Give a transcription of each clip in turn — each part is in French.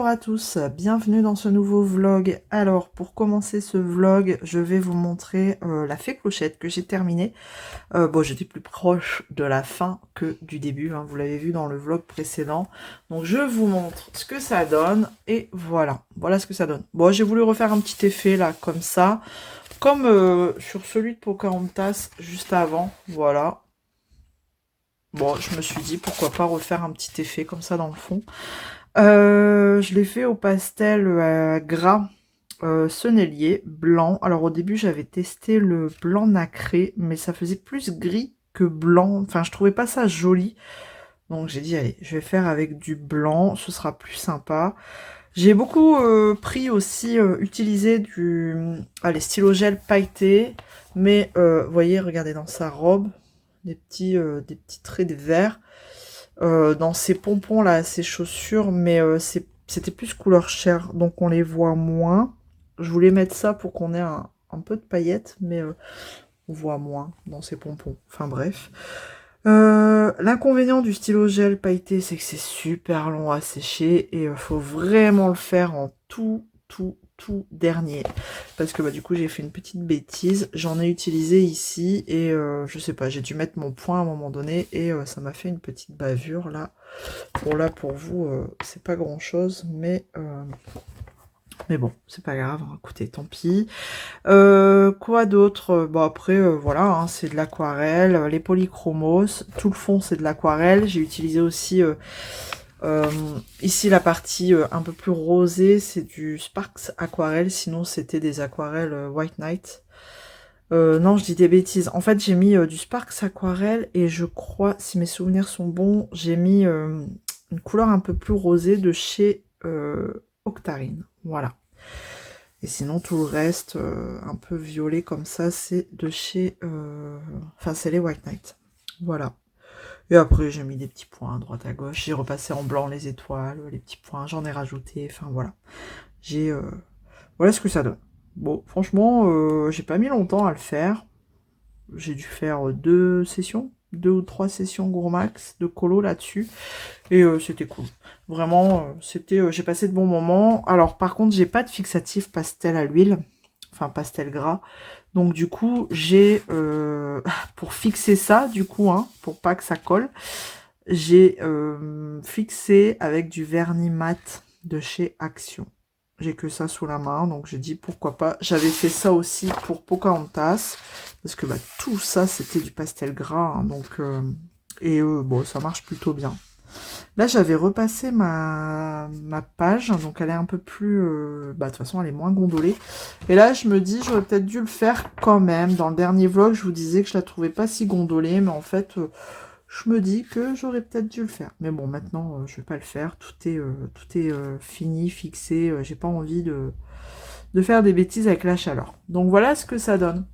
à tous, bienvenue dans ce nouveau vlog. Alors pour commencer ce vlog, je vais vous montrer la fée clochette que j'ai terminée. Bon, j'étais plus proche de la fin que du début, hein, vous l'avez vu dans le vlog précédent. Donc je vous montre ce que ça donne et voilà, voilà ce que ça donne. Bon, j'ai voulu refaire un petit effet là comme ça, comme sur celui de Pocahontas juste avant, voilà. Bon, je me suis dit pourquoi pas refaire un petit effet comme ça dans le fond. Je l'ai fait au pastel gras sennelier blanc. Alors au début j'avais testé le blanc nacré, mais ça faisait plus gris que blanc. Enfin, je trouvais pas ça joli. Donc j'ai dit allez, je vais faire avec du blanc, ce sera plus sympa. J'ai beaucoup pris aussi, utilisé allez, stylo gel pailleté. Mais vous voyez, regardez dans sa robe, des petits traits de vert. Dans ses pompons là, ses chaussures, mais c'était plus couleur chair, donc on les voit moins. Je voulais mettre ça pour qu'on ait un peu de paillettes, mais on voit moins dans ses pompons. Enfin bref. L'inconvénient du stylo gel pailleté, c'est que c'est super long à sécher et il faut vraiment le faire en tout dernier. Parce que bah, du coup, j'ai fait une petite bêtise. J'en ai utilisé ici et je sais pas, j'ai dû mettre mon poing à un moment donné et ça m'a fait une petite bavure là. Bon, là, pour vous, c'est pas grand chose, mais bon, c'est pas grave. Écoutez, tant pis. Quoi d'autre? Bon après voilà, hein, c'est de l'aquarelle, les polychromos, tout le fond c'est de l'aquarelle. J'ai utilisé aussi ici la partie un peu plus rosée, c'est du Sparks aquarelle, sinon c'était des aquarelles White Knight. Non, je dis des bêtises. En fait, j'ai mis du Sparks aquarelle et je crois, si mes souvenirs sont bons, j'ai mis une couleur un peu plus rosée de chez Octarine. Voilà. Et sinon, tout le reste, un peu violet comme ça, c'est de chez... Enfin, c'est les White Knight. Voilà. Et après, j'ai mis des petits points à droite à gauche. J'ai repassé en blanc les étoiles, les petits points, j'en ai rajouté. Enfin, voilà. J'ai... Voilà ce que ça donne. Bon, franchement, j'ai pas mis longtemps à le faire. J'ai dû faire 2 ou 3 sessions gros max de colo là-dessus. Et c'était cool. Vraiment, j'ai passé de bons moments. Alors par contre, j'ai pas de fixatif pastel à l'huile. Enfin, pastel gras. Donc du coup, j'ai, pour fixer ça, du coup, hein, pour pas que ça colle, j'ai fixé avec du vernis mat de chez Action. J'ai que ça sous la main, donc j'ai dit pourquoi pas. J'avais fait ça aussi pour Pocahontas, parce que bah, tout ça, c'était du pastel gras. Hein, donc, bon, ça marche plutôt bien. Là, j'avais repassé ma page, donc elle est un peu plus... bah, de toute façon, elle est moins gondolée. Et là, je me dis, j'aurais peut-être dû le faire quand même. Dans le dernier vlog, je vous disais que je la trouvais pas si gondolée, mais en fait, je me dis que j'aurais peut-être dû le faire. Mais bon, maintenant, je vais pas le faire. Tout est fini, fixé. J'ai pas envie de faire des bêtises avec la chaleur. Donc voilà ce que ça donne.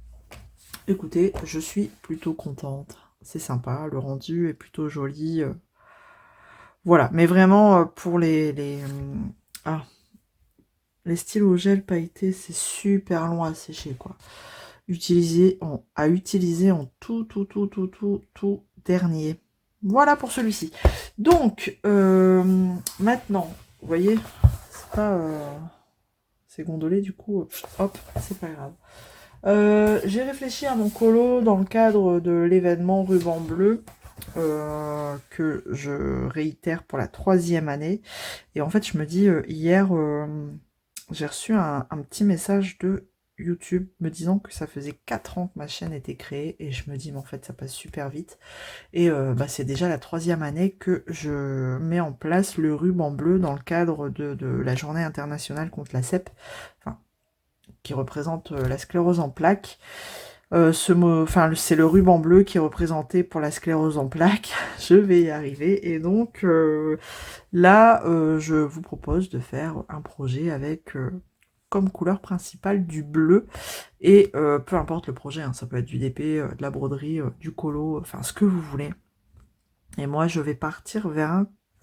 Écoutez, je suis plutôt contente. C'est sympa, le rendu est plutôt joli. Voilà, mais vraiment pour les stylos gel pailletés, c'est super long à sécher quoi. À utiliser en tout dernier. Voilà pour celui-ci. Donc maintenant, vous voyez, c'est pas c'est gondolé du coup, hop, c'est pas grave. J'ai réfléchi à mon colo dans le cadre de l'événement ruban bleu. Que je réitère pour la 3e année. Et en fait, je me dis, hier, j'ai reçu un petit message de YouTube me disant que ça faisait 4 ans que ma chaîne était créée. Et je me dis, mais en fait, ça passe super vite. Et bah, c'est déjà la 3e année que je mets en place le ruban bleu dans le cadre de la journée internationale contre la CEP, enfin, qui représente la sclérose en plaques. C'est le ruban bleu qui est représenté pour la sclérose en plaques. Je vais y arriver. Et donc là, je vous propose de faire un projet avec comme couleur principale du bleu. Et peu importe le projet, hein, ça peut être du DP, de la broderie, du colo, enfin ce que vous voulez. Et moi, je vais partir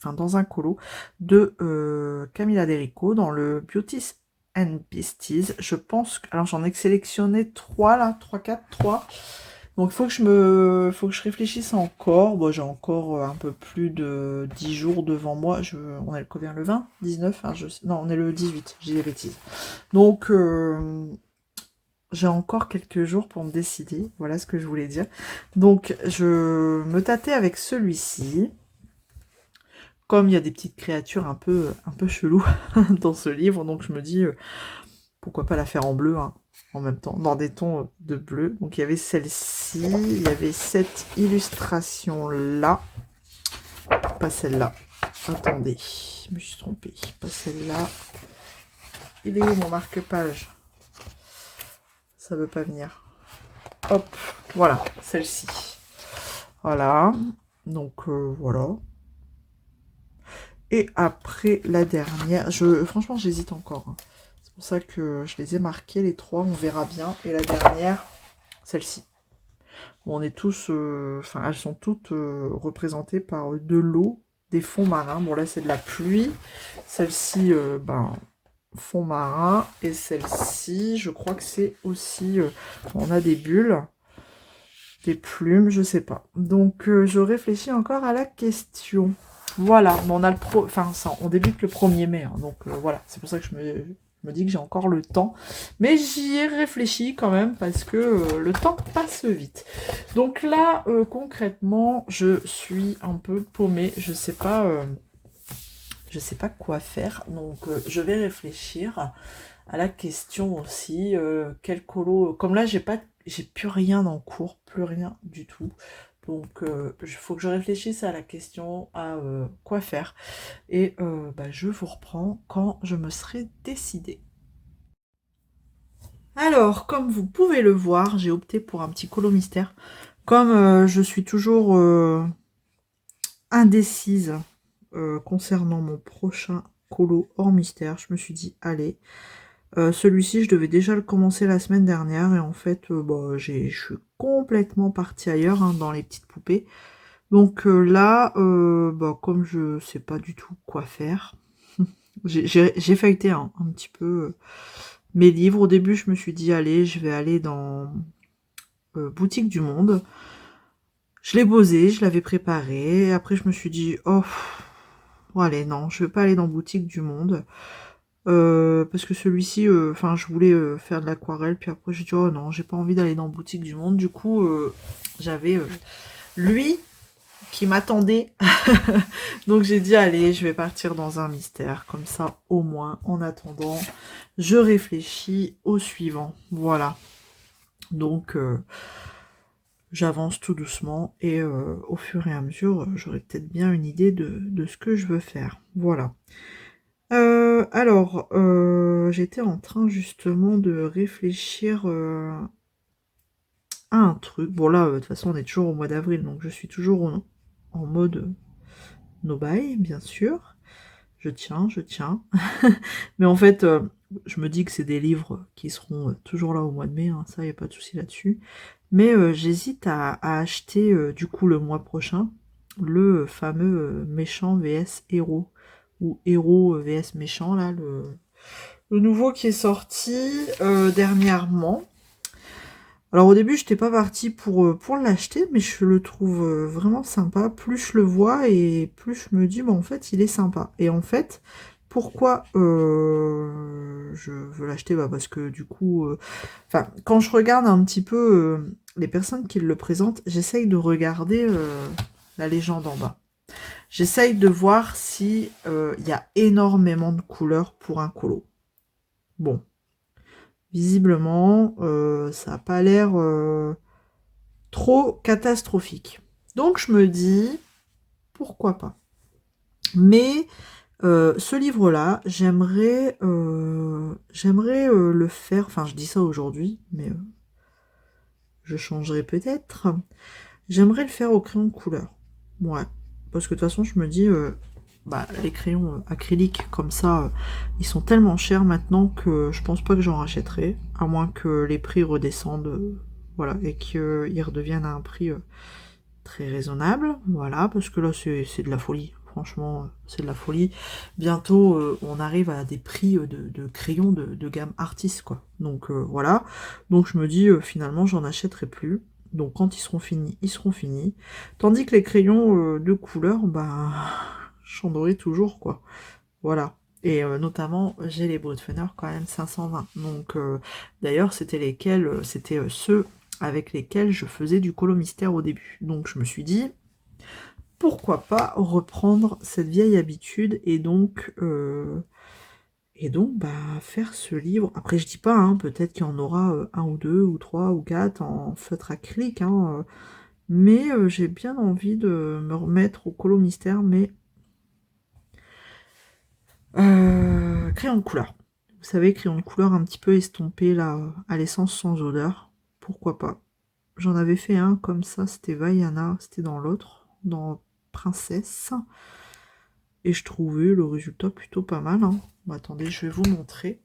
dans un colo de Camilla Derico dans le Beauty and Beasties. Je pense que... Alors, j'en ai sélectionné 3 là, 3, 4, 3. Donc faut que je réfléchisse encore. Bon, j'ai encore un peu plus de 10 jours devant moi. On est combien, le 20, 19, hein, non, on est le 18, j'ai des bêtises. Donc j'ai encore quelques jours pour me décider. Voilà ce que je voulais dire. Donc je me tâtais avec celui-ci. Comme il y a des petites créatures un peu cheloues dans ce livre, donc je me dis pourquoi pas la faire en bleu, hein, en même temps, dans des tons de bleu. Donc il y avait celle-ci, il y avait cette illustration-là, pas celle-là. Attendez, je me suis trompée, pas celle-là. Il est où mon marque-page? Ça veut pas venir. Hop, voilà, celle-ci. Voilà, donc voilà. Et après la dernière, franchement j'hésite encore, hein. C'est pour ça que je les ai marqués, les trois, on verra bien. Et la dernière, celle-ci. On est tous, enfin elles sont toutes représentées par de l'eau, des fonds marins. Bon là c'est de la pluie. Celle-ci, ben, fond marin. Et celle-ci, je crois que c'est aussi, on a des bulles, des plumes, je sais pas. Donc je réfléchis encore à la question. Voilà, mais on a on débute le 1er mai, hein, donc voilà, c'est pour ça que je me dis que j'ai encore le temps. Mais j'y ai réfléchi quand même, parce que le temps passe vite. Donc là, concrètement, je suis un peu paumée, je sais pas quoi faire, donc je vais réfléchir à la question aussi, quel colo, comme là j'ai plus rien en cours, plus rien du tout. Donc, il faut que je réfléchisse à la question, à quoi faire. Et bah, je vous reprends quand je me serai décidée. Alors, comme vous pouvez le voir, j'ai opté pour un petit colo mystère. Comme je suis toujours indécise concernant mon prochain colo hors mystère, je me suis dit, allez, celui-ci, je devais déjà le commencer la semaine dernière. Et en fait, bah, je suis complètement partie ailleurs, hein, dans les petites poupées. Donc là, bah, comme je sais pas du tout quoi faire, j'ai feuilleté un petit peu mes livres. Au début, je me suis dit, allez, je vais aller dans Boutique du Monde. Je l'ai posé, je l'avais préparé. Après, je me suis dit, oh, allez, non, je vais pas aller dans Boutique du Monde. Parce que celui-ci, enfin, je voulais faire de l'aquarelle. Puis après, j'ai dit, oh non, j'ai pas envie d'aller dans Boutique du Monde. Du coup, j'avais lui qui m'attendait. Donc j'ai dit, allez, je vais partir dans un mystère. Comme ça, au moins, en attendant, je réfléchis au suivant. Voilà. Donc, j'avance tout doucement. Et au fur et à mesure, j'aurai peut-être bien une idée de ce que je veux faire. Voilà. Alors, j'étais en train justement de réfléchir à un truc. Bon là, de toute façon, on est toujours au mois d'avril, donc je suis toujours en mode no buy, bien sûr. Je tiens. Mais en fait, je me dis que c'est des livres qui seront toujours là au mois de mai, hein, ça, il n'y a pas de souci là-dessus. Mais j'hésite à acheter, du coup, le mois prochain, le fameux méchant vs héros, ou héros vs méchant, là, le nouveau qui est sorti dernièrement. Alors au début, je n'étais pas partie pour l'acheter, mais je le trouve vraiment sympa. Plus je le vois et plus je me dis, bon, en fait, il est sympa. Et en fait, pourquoi je veux l'acheter? Bah, parce que du coup, quand je regarde un petit peu les personnes qui le présentent, j'essaye de regarder la légende en bas. J'essaye de voir si il y a énormément de couleurs pour un colo. Bon. Visiblement, ça n'a pas l'air trop catastrophique. Donc je me dis, pourquoi pas. Mais ce livre-là, j'aimerais le faire, enfin je dis ça aujourd'hui, mais je changerai peut-être. J'aimerais le faire au crayon de couleur. Ouais, parce que de toute façon, je me dis, bah, les crayons acryliques comme ça, ils sont tellement chers maintenant que je pense pas que j'en rachèterai, à moins que les prix redescendent, voilà, et qu'ils redeviennent à un prix très raisonnable, voilà, parce que là c'est de la folie, franchement, c'est de la folie. Bientôt, on arrive à des prix de crayons de gamme artiste, quoi. Donc voilà, donc je me dis, finalement, j'en achèterai plus. Donc quand ils seront finis, ils seront finis. Tandis que les crayons de couleur, bah, j'en aurai toujours, quoi. Voilà. Et notamment, j'ai les Brutfener quand même 520. Donc, d'ailleurs, c'était lesquels, c'était ceux avec lesquels je faisais du colo mystère au début. Donc, je me suis dit, pourquoi pas reprendre cette vieille habitude et donc, bah, faire ce livre. Après, je dis pas, hein, peut-être qu'il y en aura un ou deux ou trois ou quatre en feutre acrylique, hein, mais j'ai bien envie de me remettre au colo mystère, mais crayon de couleur. Vous savez, crayon de couleur un petit peu estompé là, à l'essence sans odeur. Pourquoi pas. J'en avais fait un comme ça, c'était Vaiana, c'était dans l'autre, dans Princesse. Et je trouvais le résultat plutôt pas mal. Hein. Bon, attendez, je vais vous montrer.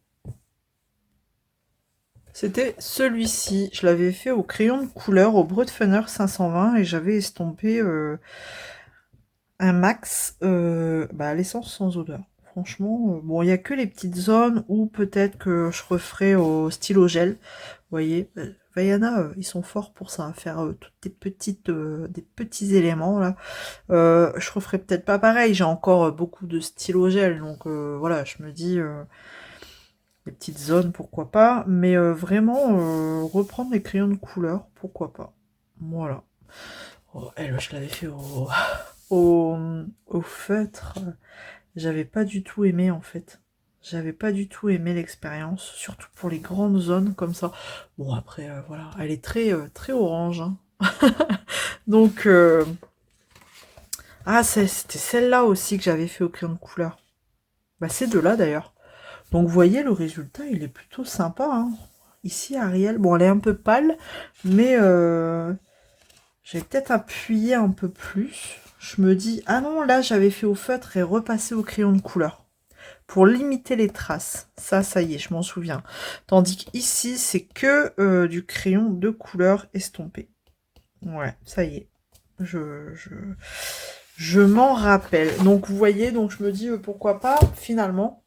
C'était celui-ci. Je l'avais fait au crayon de couleur, au Brutfener 520, et j'avais estompé un max à l'essence sans odeur. Franchement, bon, il n'y a que les petites zones où peut-être que je referai au stylo gel. Vous voyez, Vaiana, ils sont forts pour ça, à faire toutes des petits éléments là. Je referai peut-être pas pareil, j'ai encore beaucoup de stylo gel, donc voilà, je me dis les petites zones, pourquoi pas, mais vraiment reprendre les crayons de couleur, pourquoi pas. Voilà. Oh, elle, je l'avais fait au, au feutre. J'avais pas du tout aimé en fait. J'avais pas du tout aimé l'expérience, surtout pour les grandes zones comme ça. Bon après voilà, elle est très orange. Hein. Donc ah c'était celle-là aussi que j'avais fait au crayon de couleur. Bah c'est de là d'ailleurs. Donc vous voyez le résultat, il est plutôt sympa. Hein. Ici Ariel, bon elle est un peu pâle, mais j'ai peut-être appuyé un peu plus. Je me dis ah non là j'avais fait au feutre et repassé au crayon de couleur. Pour limiter les traces. Ça y est, je m'en souviens. Tandis qu'ici, c'est que du crayon de couleur estompé. Ouais, ça y est. Je m'en rappelle. Donc, vous voyez, donc je me dis, pourquoi pas, finalement,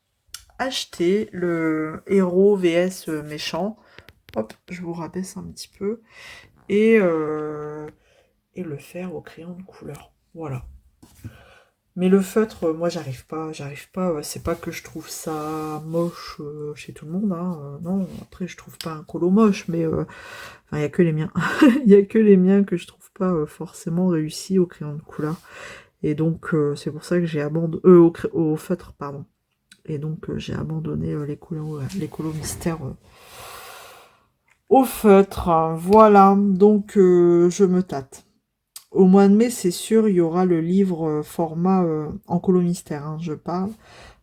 acheter le héros vs méchant. Hop, je vous rabaisse un petit peu. Et le faire au crayon de couleur. Voilà. Mais le feutre, moi j'arrive pas, c'est pas que je trouve ça moche chez tout le monde, hein, non, après je trouve pas un colo moche, mais enfin il y a que les miens, il y a que les miens que je trouve pas forcément réussis au crayon de couleur, et donc c'est pour ça que j'ai abandonné, au feutre, pardon, et donc j'ai abandonné les colos mystères au feutre, voilà, donc je me tâte. Au mois de mai, c'est sûr, il y aura le livre format en colo mystère, hein, je parle.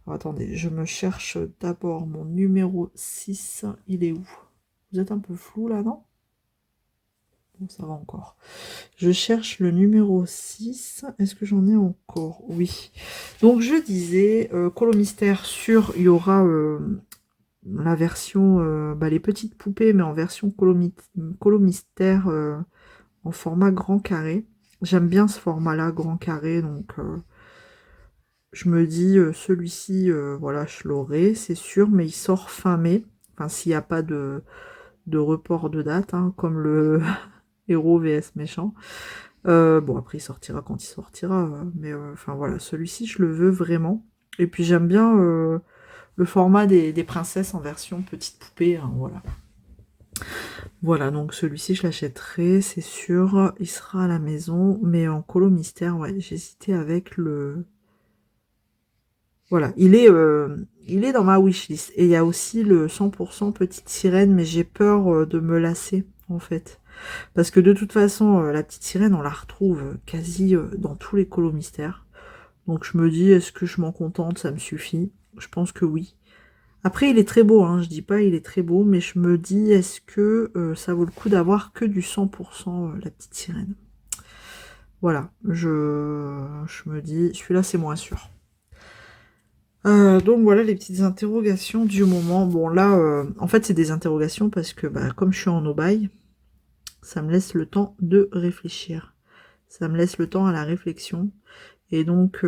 Alors, attendez, je me cherche d'abord mon numéro 6. Il est où? Vous êtes un peu flou là, non? Bon, ça va encore. Je cherche le numéro 6. Est-ce que j'en ai encore? Oui. Donc, je disais, colo mystère sûr, il y aura la version, les petites poupées, mais en version colo mystère en format grand carré. J'aime bien ce format-là, grand carré, donc je me dis, celui-ci, voilà, je l'aurai, c'est sûr, mais il sort fin mai, enfin s'il n'y a pas de report de date, hein, comme le héros vs méchant. Bon, après il sortira quand il sortira, mais enfin voilà, celui-ci je le veux vraiment. Et puis j'aime bien le format des princesses en version petite poupée, hein, voilà. Voilà, donc celui-ci je l'achèterai, c'est sûr, il sera à la maison, mais en colo mystère, ouais, j'hésitais avec le... Voilà, il est dans ma wishlist. Et il y a aussi le 100% petite sirène, mais j'ai peur de me lasser, en fait. Parce que de toute façon, la petite sirène, on la retrouve quasi dans tous les colos mystères. Donc je me dis, est-ce que je m'en contente, ça me suffit? Je pense que oui. Après, il est très beau, hein, je dis pas il est très beau, mais je me dis, est-ce que ça vaut le coup d'avoir que du 100% la petite sirène? Voilà, je me dis, celui-là c'est moins sûr. Donc voilà les petites interrogations du moment. Bon là, en fait c'est des interrogations parce que comme je suis en aubaille, ça me laisse le temps de réfléchir. Ça me laisse le temps à la réflexion. Et donc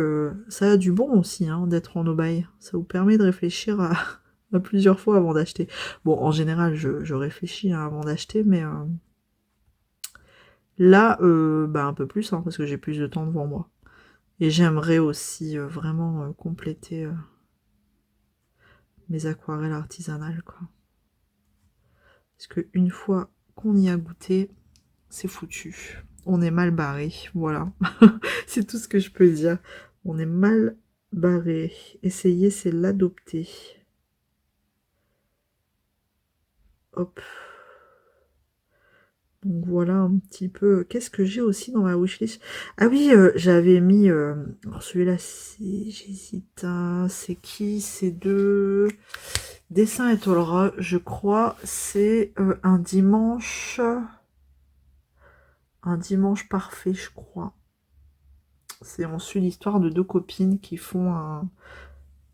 ça a du bon aussi hein, d'être en aubaille. Ça vous permet de réfléchir à plusieurs fois avant d'acheter. Bon en général je réfléchis hein, avant d'acheter, mais Là, bah, un peu plus, hein, parce que j'ai plus de temps devant moi. Et j'aimerais aussi vraiment compléter mes aquarelles artisanales, quoi. Parce qu'une fois qu'on y a goûté, c'est foutu. On est mal barré, voilà. C'est tout ce que je peux dire. On est mal barré. Essayer, c'est l'adopter. Hop. Donc voilà un petit peu. Qu'est-ce que j'ai aussi dans ma wishlist? Ah oui, j'avais mis. Alors celui-là, j'hésite. Hein. C'est qui? C'est de Dessin et Tolera, je crois. C'est un dimanche. Un dimanche parfait, je crois. C'est on suit l'histoire de deux copines qui font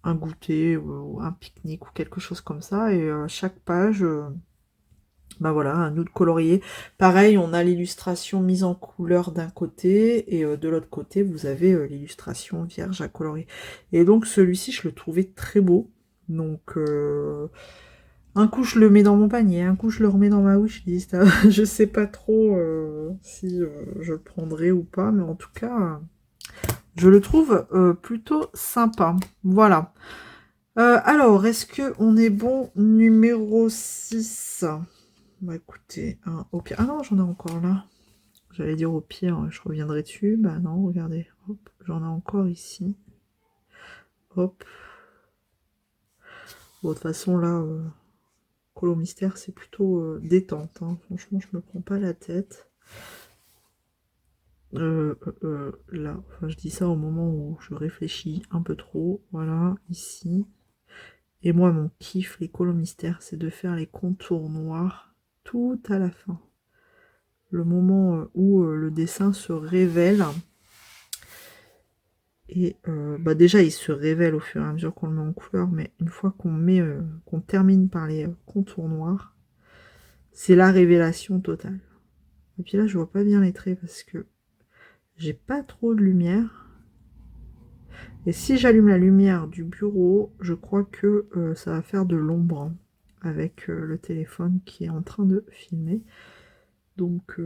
un goûter ou un pique-nique ou quelque chose comme ça. Et chaque page. Bah voilà, un nude colorié. Pareil, on a l'illustration mise en couleur d'un côté, et de l'autre côté, vous avez l'illustration vierge à colorier. Et donc celui-ci, je le trouvais très beau. Donc, un coup, je le mets dans mon panier, un coup, je le remets dans ma wishlist. Je sais pas trop si je le prendrai ou pas, mais en tout cas, je le trouve plutôt sympa. Voilà. Alors, est-ce qu'on est bon numéro 6? Bah écoutez, au pire... Ah non, j'en ai encore là. J'allais dire au pire, je reviendrai dessus. Bah non, regardez. Hop, j'en ai encore ici. Hop. Bon, de toute façon, là, Colo Mystère, c'est plutôt détente. Hein. Franchement, je me prends pas la tête. Là, enfin, je dis ça au moment où je réfléchis un peu trop. Voilà, ici. Et moi, mon kiff, les Colo Mystère, c'est de faire les contours noirs tout à la fin. Le moment où le dessin se révèle. Et bah déjà, il se révèle au fur et à mesure qu'on le met en couleur, mais une fois qu'on termine par les contours noirs, c'est la révélation totale. Et puis là, je vois pas bien les traits parce que j'ai pas trop de lumière. Et si j'allume la lumière du bureau, je crois que ça va faire de l'ombre avec le téléphone qui est en train de filmer. Donc,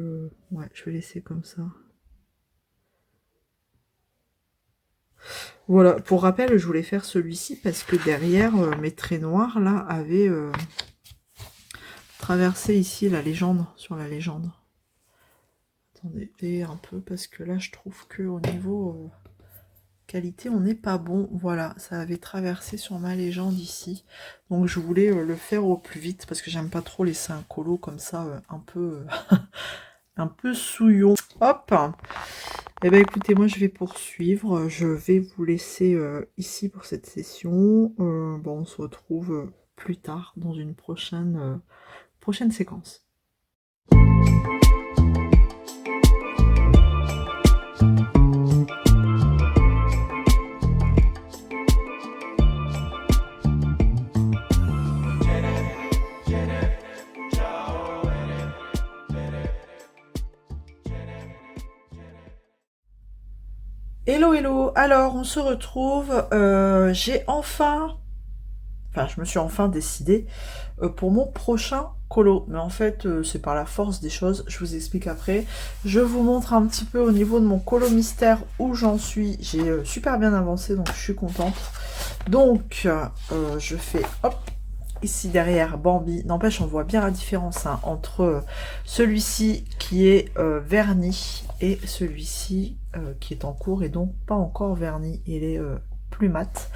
ouais, je vais laisser comme ça. Voilà, pour rappel, je voulais faire celui-ci parce que derrière, mes traits noirs, là, avaient traversé ici la légende, sur la légende. Attendez un peu, parce que là, je trouve que au niveau qualité, on n'est pas bon. Voilà, ça avait traversé sur ma légende ici. Donc, je voulais le faire au plus vite, parce que j'aime pas trop laisser un colo comme ça, un peu... un peu souillon. Hop. Eh bien écoutez, moi je vais poursuivre. Je vais vous laisser ici pour cette session. Bon, on se retrouve plus tard dans une prochaine séquence. Hello, hello. Alors, on se retrouve. J'ai enfin... Enfin, je me suis enfin décidée pour mon prochain colo. Mais en fait, c'est par la force des choses. Je vous explique après. Je vous montre un petit peu au niveau de mon colo mystère où j'en suis. J'ai super bien avancé, donc je suis contente. Donc, je fais... Hop, ici derrière Bambi. N'empêche, on voit bien la différence hein, entre celui-ci qui est verni et celui-ci qui est en cours et donc pas encore verni. Il est plus mat.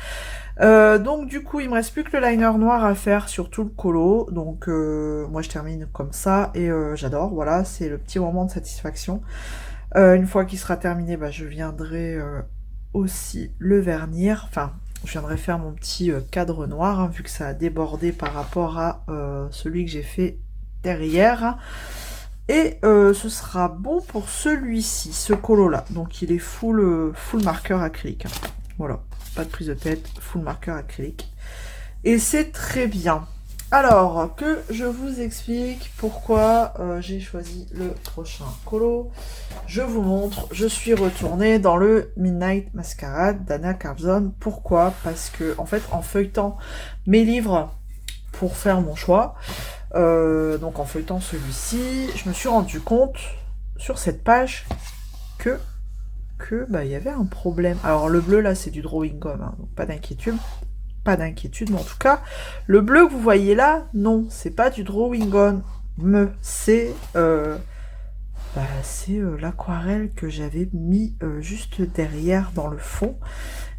Donc du coup, il me reste plus que le liner noir à faire sur tout le colo. Donc moi, je termine comme ça et j'adore. Voilà, c'est le petit moment de satisfaction. Une fois qu'il sera terminé, bah, je viendrai aussi le vernir. Enfin, je viendrai faire mon petit cadre noir, hein, vu que ça a débordé par rapport à celui que j'ai fait derrière. Et ce sera bon pour celui-ci, ce colo-là. Donc il est full marqueur acrylique. Hein. Voilà, pas de prise de tête, full marqueur acrylique. Et c'est très bien. Alors, que je vous explique pourquoi j'ai choisi le prochain colo. Je vous montre, je suis retournée dans le Midnight Masquerade d'Anna Carlson. Pourquoi? Parce que, en fait, en feuilletant mes livres pour faire mon choix, donc en feuilletant celui-ci, je me suis rendu compte sur cette page que bah, il y avait un problème. Alors le bleu là c'est du drawing gum, hein, donc pas d'inquiétude. Pas d'inquiétude, mais en tout cas, le bleu que vous voyez là, non, c'est pas du drawing gum, c'est l'aquarelle que j'avais mis juste derrière dans le fond.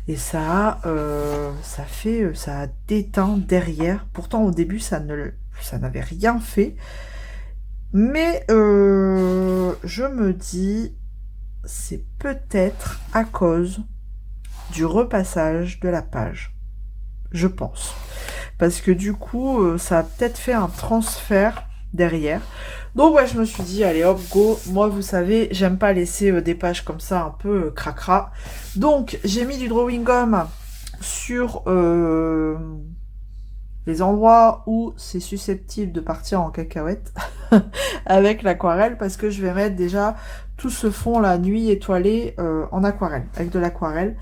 Et ça a déteint derrière. Pourtant au début ça n'avait rien fait. Mais je me dis, c'est peut-être à cause du repassage de la page. Je pense. Parce que du coup, ça a peut-être fait un transfert derrière. Donc ouais, je me suis dit, allez hop, go. Moi, vous savez, j'aime pas laisser des pages comme ça un peu cracra. Donc, j'ai mis du drawing gum sur les endroits où c'est susceptible de partir en cacahuète avec l'aquarelle, parce que je vais mettre déjà tout ce fond la nuit étoilée en aquarelle, avec de l'aquarelle.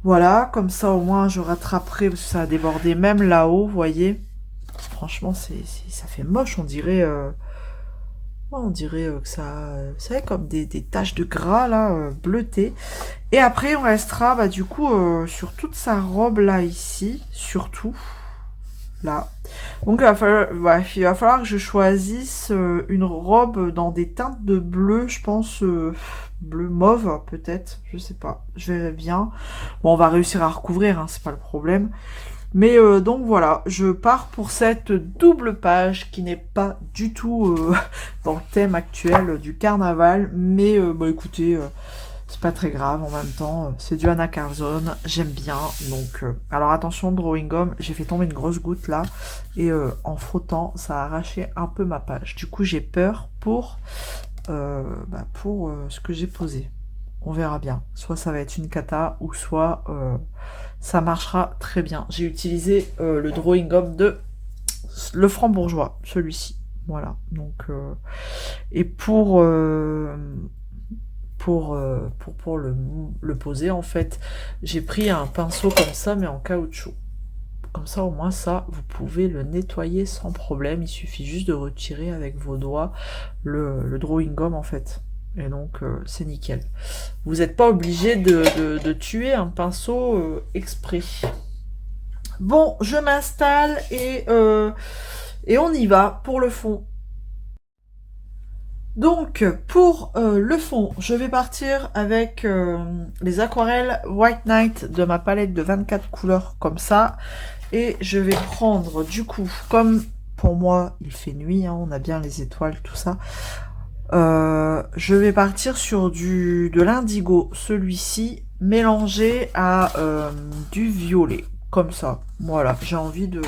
Voilà, comme ça au moins je rattraperai, parce que ça a débordé même là-haut, vous voyez. Franchement, ça fait moche, on dirait que ça, vous savez, comme des taches de gras là, bleutées. Et après, on restera, bah du coup, sur toute sa robe là, ici, surtout, là. Donc, il va falloir que je choisisse une robe dans des teintes de bleu, je pense, bleu mauve, peut-être, je sais pas, je verrai bien. Bon, on va réussir à recouvrir, hein, c'est pas le problème. Mais donc voilà, je pars pour cette double page qui n'est pas du tout dans le thème actuel du carnaval. Mais bah écoutez, c'est pas très grave en même temps. C'est du Anna Carlson, j'aime bien. Donc, alors attention, drawing gum, j'ai fait tomber une grosse goutte là. Et en frottant, ça a arraché un peu ma page. Du coup, j'ai peur pour ce que j'ai posé. On verra bien. Soit ça va être une cata, ou soit ça marchera très bien. J'ai utilisé le drawing gum de le Franc-Bourgeois, celui-ci. Voilà. Donc et pour le poser, en fait, j'ai pris un pinceau comme ça, mais en caoutchouc. Comme ça, au moins, ça, vous pouvez le nettoyer sans problème. Il suffit juste de retirer avec vos doigts le drawing gum, en fait. Et donc, c'est nickel. Vous n'êtes pas obligé de tuer un pinceau exprès. Bon, je m'installe et on y va pour le fond. Donc, pour le fond, je vais partir avec les aquarelles White Night de ma palette de 24 couleurs, comme ça. Et je vais prendre, du coup, comme pour moi, il fait nuit, hein, on a bien les étoiles, tout ça. Je vais partir sur de l'indigo, celui-ci, mélangé à du violet, comme ça. Voilà, j'ai envie de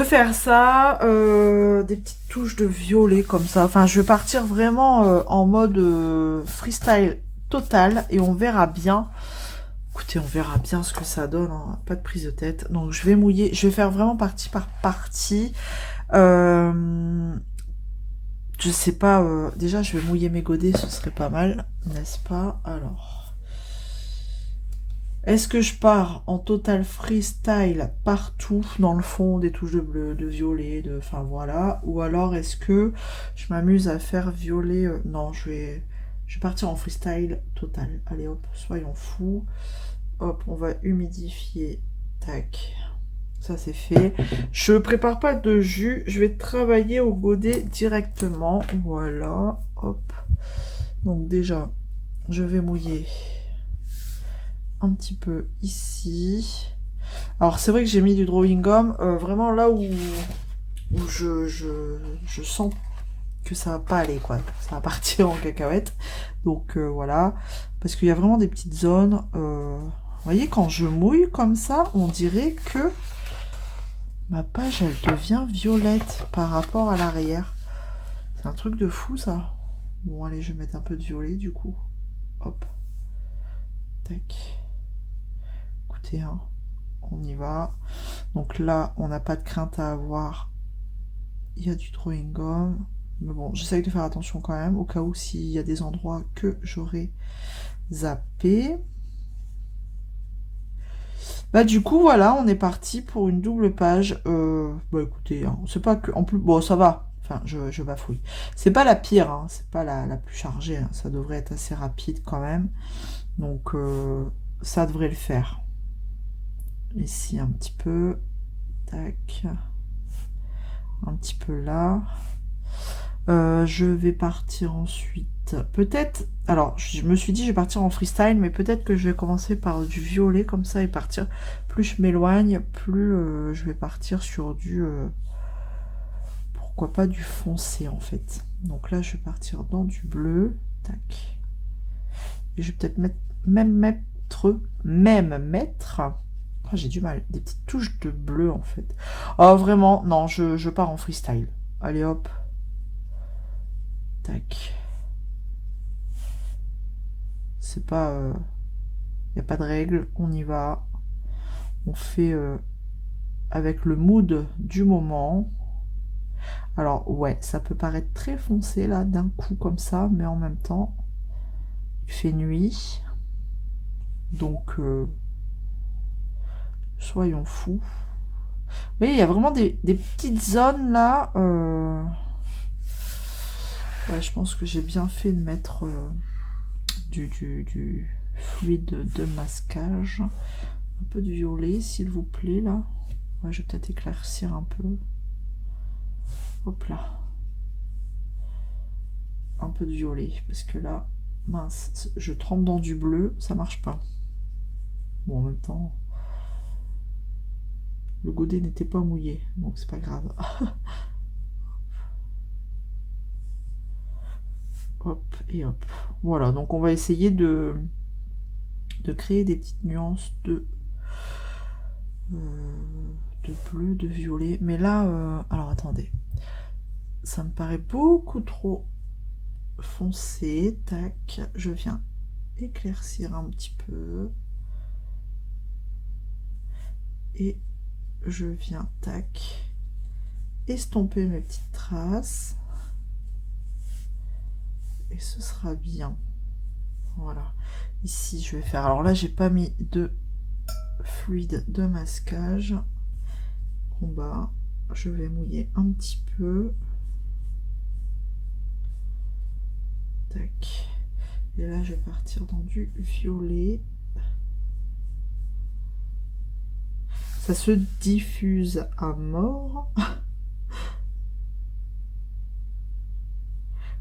faire ça, des petites touches de violet comme ça. Enfin, je vais partir vraiment en mode freestyle total, et on verra bien. Écoutez, on verra bien ce que ça donne, hein. Pas de prise de tête. Donc je vais mouiller, je vais faire vraiment partie par partie. Je sais pas, déjà je vais mouiller mes godets, ce serait pas mal, n'est-ce pas? Alors, est-ce que je pars en total freestyle partout dans le fond, des touches de bleu, de violet, enfin voilà, ou alors est-ce que je m'amuse à faire violet? Non, je vais partir en freestyle total. Allez hop, soyons fous. Hop, on va humidifier, tac. Ça c'est fait. Je prépare pas de jus, je vais travailler au godet directement. Voilà, hop. Donc déjà, je vais mouiller un petit peu ici. Alors c'est vrai que j'ai mis du drawing gum, vraiment là où je sens que ça va pas aller, quoi. Ça va partir en cacahuète. Donc voilà, parce qu'il y a vraiment des petites zones. Vous voyez, quand je mouille comme ça, on dirait que ma page, elle devient violette par rapport à l'arrière. C'est un truc de fou, ça. Bon, allez, je vais mettre un peu de violet, du coup. Hop. Tac. Écoutez, hein, on y va. Donc là, on n'a pas de crainte à avoir. Il y a du drawing gum. Mais bon, j'essaye de faire attention quand même, au cas où s'il y a des endroits que j'aurais zappé. Bah du coup voilà, on est parti pour une double page. Bah écoutez, hein, c'est pas que en plus, bon ça va, Enfin, je bafouille. C'est pas la pire, hein, c'est pas la plus chargée. Hein, ça devrait être assez rapide quand même. Donc, ça devrait le faire. Ici, un petit peu. Tac. Un petit peu là. Je vais partir ensuite. Peut-être. Alors, je me suis dit, je vais partir en freestyle, mais peut-être que je vais commencer par du violet comme ça et partir. Plus je m'éloigne, plus je vais partir sur du. Pourquoi pas du foncé en fait. Donc là, je vais partir dans du bleu. Tac. Et je vais peut-être mettre. Oh, j'ai du mal. Des petites touches de bleu en fait. Oh, vraiment, non, je pars en freestyle. Allez hop. Tac. C'est pas. Il n'y a pas de règle. On y va. On fait avec le mood du moment. Alors, ouais, ça peut paraître très foncé là, d'un coup comme ça, mais en même temps, il fait nuit. Donc, soyons fous. Vous voyez, il y a vraiment des petites zones là. Ouais, je pense que j'ai bien fait de mettre du fluide de masquage. Un peu de violet, s'il vous plaît, là. Ouais, je vais peut-être éclaircir un peu. Hop là. Un peu de violet, parce que là, mince, je trempe dans du bleu, ça marche pas. Bon, en même temps, le godet n'était pas mouillé, donc c'est pas grave. Hop et hop. Voilà, donc on va essayer de créer des petites nuances de bleu, de violet. Mais là, alors attendez, ça me paraît beaucoup trop foncé. Tac, je viens éclaircir un petit peu. Et je viens, tac, estomper mes petites traces. Et ce sera bien. Voilà. Ici, je vais faire... Alors là, j'ai pas mis de fluide de masquage. En bas, je vais mouiller un petit peu. Tac. Et là, je vais partir dans du violet. Ça se diffuse à mort.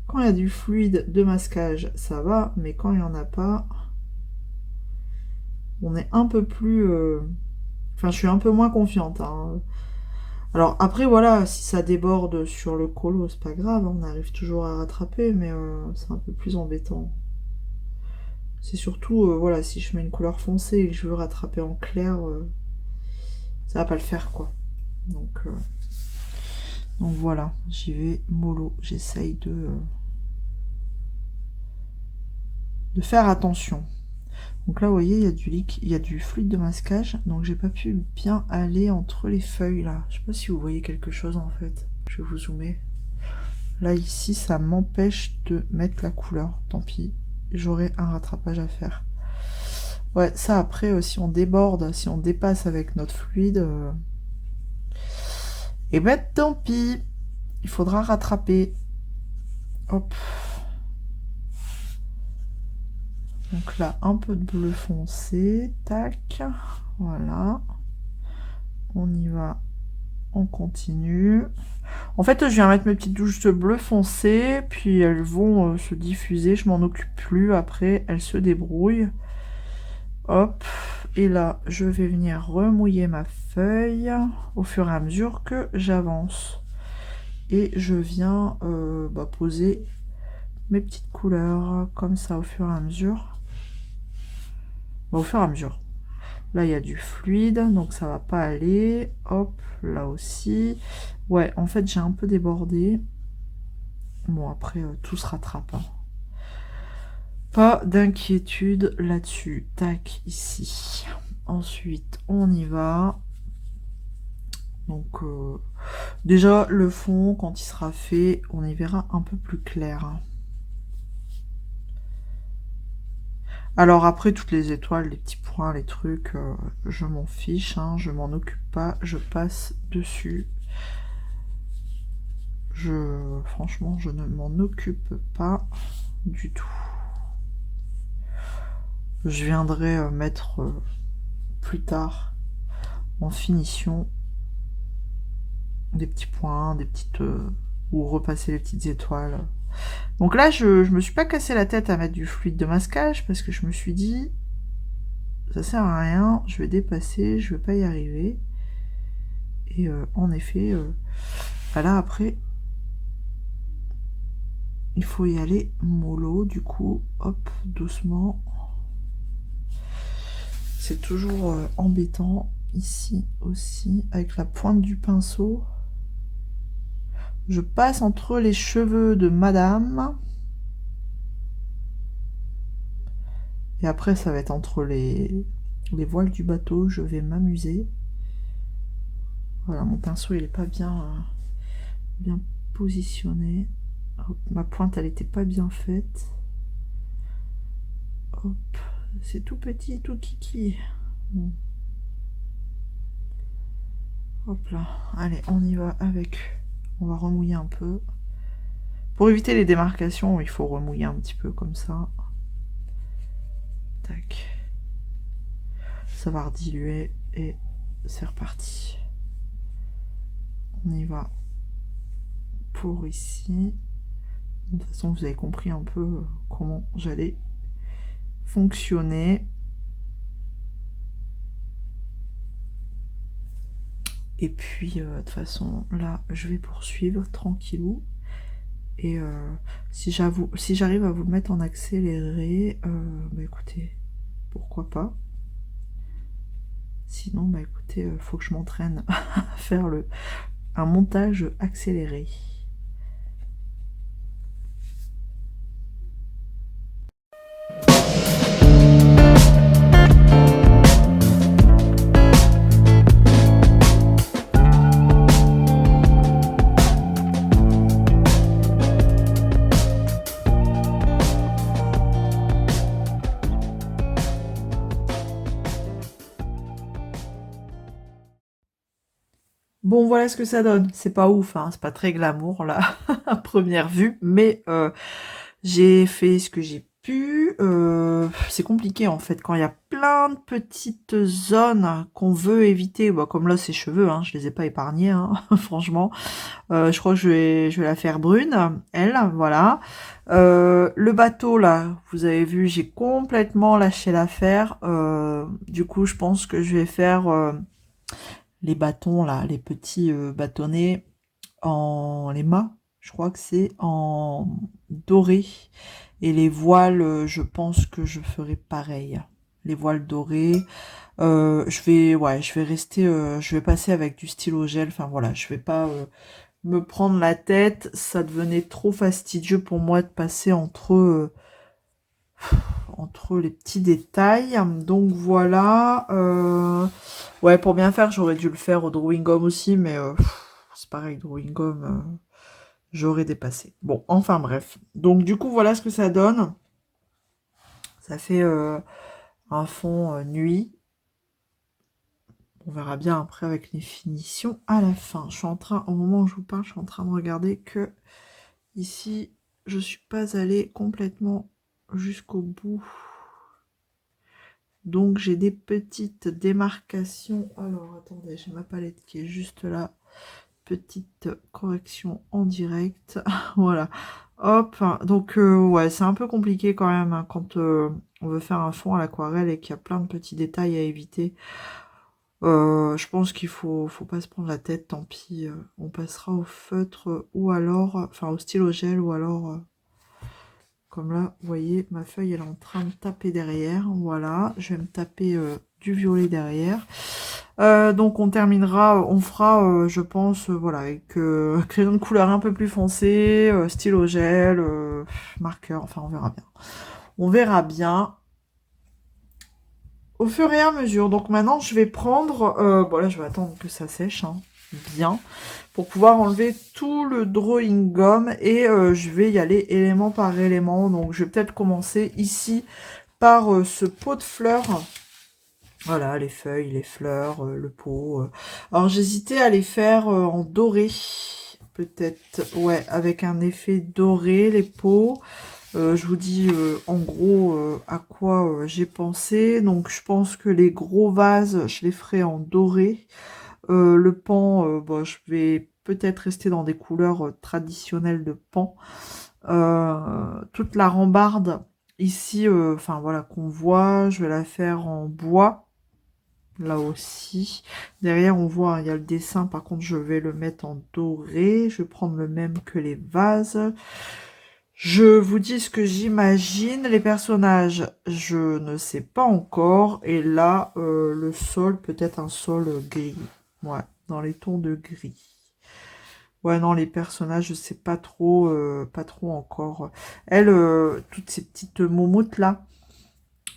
Quand il y a du fluide de masquage, ça va, mais quand il n'y en a pas, on est un peu plus... Enfin, je suis un peu moins confiante. Hein. Alors après, voilà, si ça déborde sur le colo, c'est pas grave, on arrive toujours à rattraper, mais c'est un peu plus embêtant. C'est surtout, voilà, si je mets une couleur foncée et que je veux rattraper en clair, ça va pas le faire, quoi. Donc voilà, j'y vais mollo. J'essaye de faire attention. Donc là, vous voyez, il y a du fluide de masquage, donc j'ai pas pu bien aller entre les feuilles, là. Je sais pas si vous voyez quelque chose, en fait. Je vais vous zoomer. Là, ici, ça m'empêche de mettre la couleur. Tant pis, j'aurai un rattrapage à faire. Ouais, ça, après, si on déborde, si on dépasse avec notre fluide, et ben tant pis, il faudra rattraper. Hop. Donc là, un peu de bleu foncé, tac, voilà. On y va, on continue. En fait, je viens mettre mes petites touches de bleu foncé, puis elles vont se diffuser, je m'en occupe plus, après elles se débrouillent. Hop, et là, je vais venir remouiller ma feuille au fur et à mesure que j'avance. Et je viens poser mes petites couleurs comme ça au fur et à mesure. Au fur et à mesure. Là, il y a du fluide, donc ça va pas aller. Hop, là aussi. Ouais, en fait, j'ai un peu débordé. Bon, après, tout se rattrape. Hein. Pas d'inquiétude là-dessus. Tac, ici. Ensuite, on y va. Donc, déjà, le fond, quand il sera fait, on y verra un peu plus clair. Alors après, toutes les étoiles, les petits points, les trucs, je m'en fiche, hein, je m'en occupe pas, je passe dessus. Franchement, je ne m'en occupe pas du tout. Je viendrai mettre plus tard en finition des petits points, des petites... ou repasser les petites étoiles. Donc là, je me suis pas cassé la tête à mettre du fluide de masquage parce que je me suis dit, ça sert à rien, je vais dépasser, je vais pas y arriver. Et en effet, là après, il faut y aller mollo, du coup, hop, doucement. C'est toujours embêtant, ici aussi, avec la pointe du pinceau. Je passe entre les cheveux de madame. Et après, ça va être entre les voiles du bateau, je vais m'amuser. Voilà, mon pinceau, il est pas bien positionné. Hop, ma pointe, elle était pas bien faite. Hop, c'est tout petit, tout kiki. Bon. Hop là, allez, on y va avec... On va remouiller un peu. Pour éviter les démarcations, il faut remouiller un petit peu comme ça. Tac. Ça va rediluer et c'est reparti. On y va pour ici. De toute façon, vous avez compris un peu comment j'allais fonctionner. Et puis, de toute façon, là, je vais poursuivre tranquillou. Et si j'arrive à vous le mettre en accéléré, bah écoutez, pourquoi pas. Sinon, bah écoutez, faut que je m'entraîne à faire un montage accéléré. Bon, voilà ce que ça donne. C'est pas ouf, hein, c'est pas très glamour là, à première vue, mais j'ai fait ce que j'ai pu. C'est compliqué en fait, quand il y a plein de petites zones qu'on veut éviter, bah, comme là ces cheveux, hein, je les ai pas épargnés, hein, franchement. Je crois que je vais la faire brune, elle, voilà. Le bateau là, vous avez vu, j'ai complètement lâché l'affaire. Du coup, je pense que je vais faire... les bâtons là, les petits bâtonnets en les mâts, je crois que c'est en doré. Et les voiles, je pense que je ferai pareil. Les voiles dorées. Je vais rester, je vais passer avec du stylo gel. Enfin voilà, je vais pas me prendre la tête. Ça devenait trop fastidieux pour moi de passer entre les petits détails. Donc voilà. Ouais, pour bien faire, j'aurais dû le faire au drawing gum aussi, mais c'est pareil, drawing gum, j'aurais dépassé. Bon, enfin bref. Donc du coup, voilà ce que ça donne. Ça fait un fond nuit. On verra bien après avec les finitions à la fin. Je suis en train, au moment où je vous parle, je suis en train de regarder que ici, je suis pas allée complètement jusqu'au bout. Donc j'ai des petites démarcations. Alors attendez, j'ai ma palette qui est juste là. Petite correction en direct. Voilà. Hop. Donc ouais, c'est un peu compliqué quand même hein, quand on veut faire un fond à l'aquarelle et qu'il y a plein de petits détails à éviter. Je pense qu'il faut pas se prendre la tête, tant pis. On passera au feutre ou alors, enfin au stylo gel ou alors... comme là, vous voyez, ma feuille, elle est en train de taper derrière. Voilà, je vais me taper du violet derrière. Donc, on terminera, on fera, je pense, voilà, avec crayon de couleur un peu plus foncé, stylo gel, marqueur, enfin, on verra bien. On verra bien au fur et à mesure. Donc, maintenant, je vais prendre... bon, là, je vais attendre que ça sèche, hein, bien, pour pouvoir enlever tout le drawing gum et je vais y aller élément par élément. Donc je vais peut-être commencer ici par ce pot de fleurs. Voilà, les feuilles, les fleurs, le pot. Alors j'hésitais à les faire en doré. peut-être, ouais, avec un effet doré, les pots. Je vous dis en gros à quoi j'ai pensé. Donc je pense que les gros vases, je les ferai en doré. Le pan, bon, je vais peut-être rester dans des couleurs traditionnelles de pan. Toute la rambarde ici, enfin voilà, qu'on voit, je vais la faire en bois. Là aussi. Derrière, on voit, il y a le dessin. Par contre, je vais le mettre en doré. Je vais prendre le même que les vases. Je vous dis ce que j'imagine. Les personnages, je ne sais pas encore. Et là, le sol, peut-être un sol gris. Ouais, dans les tons de gris. Ouais, non, les personnages, je sais pas trop encore. Elle, toutes ces petites momoutes là,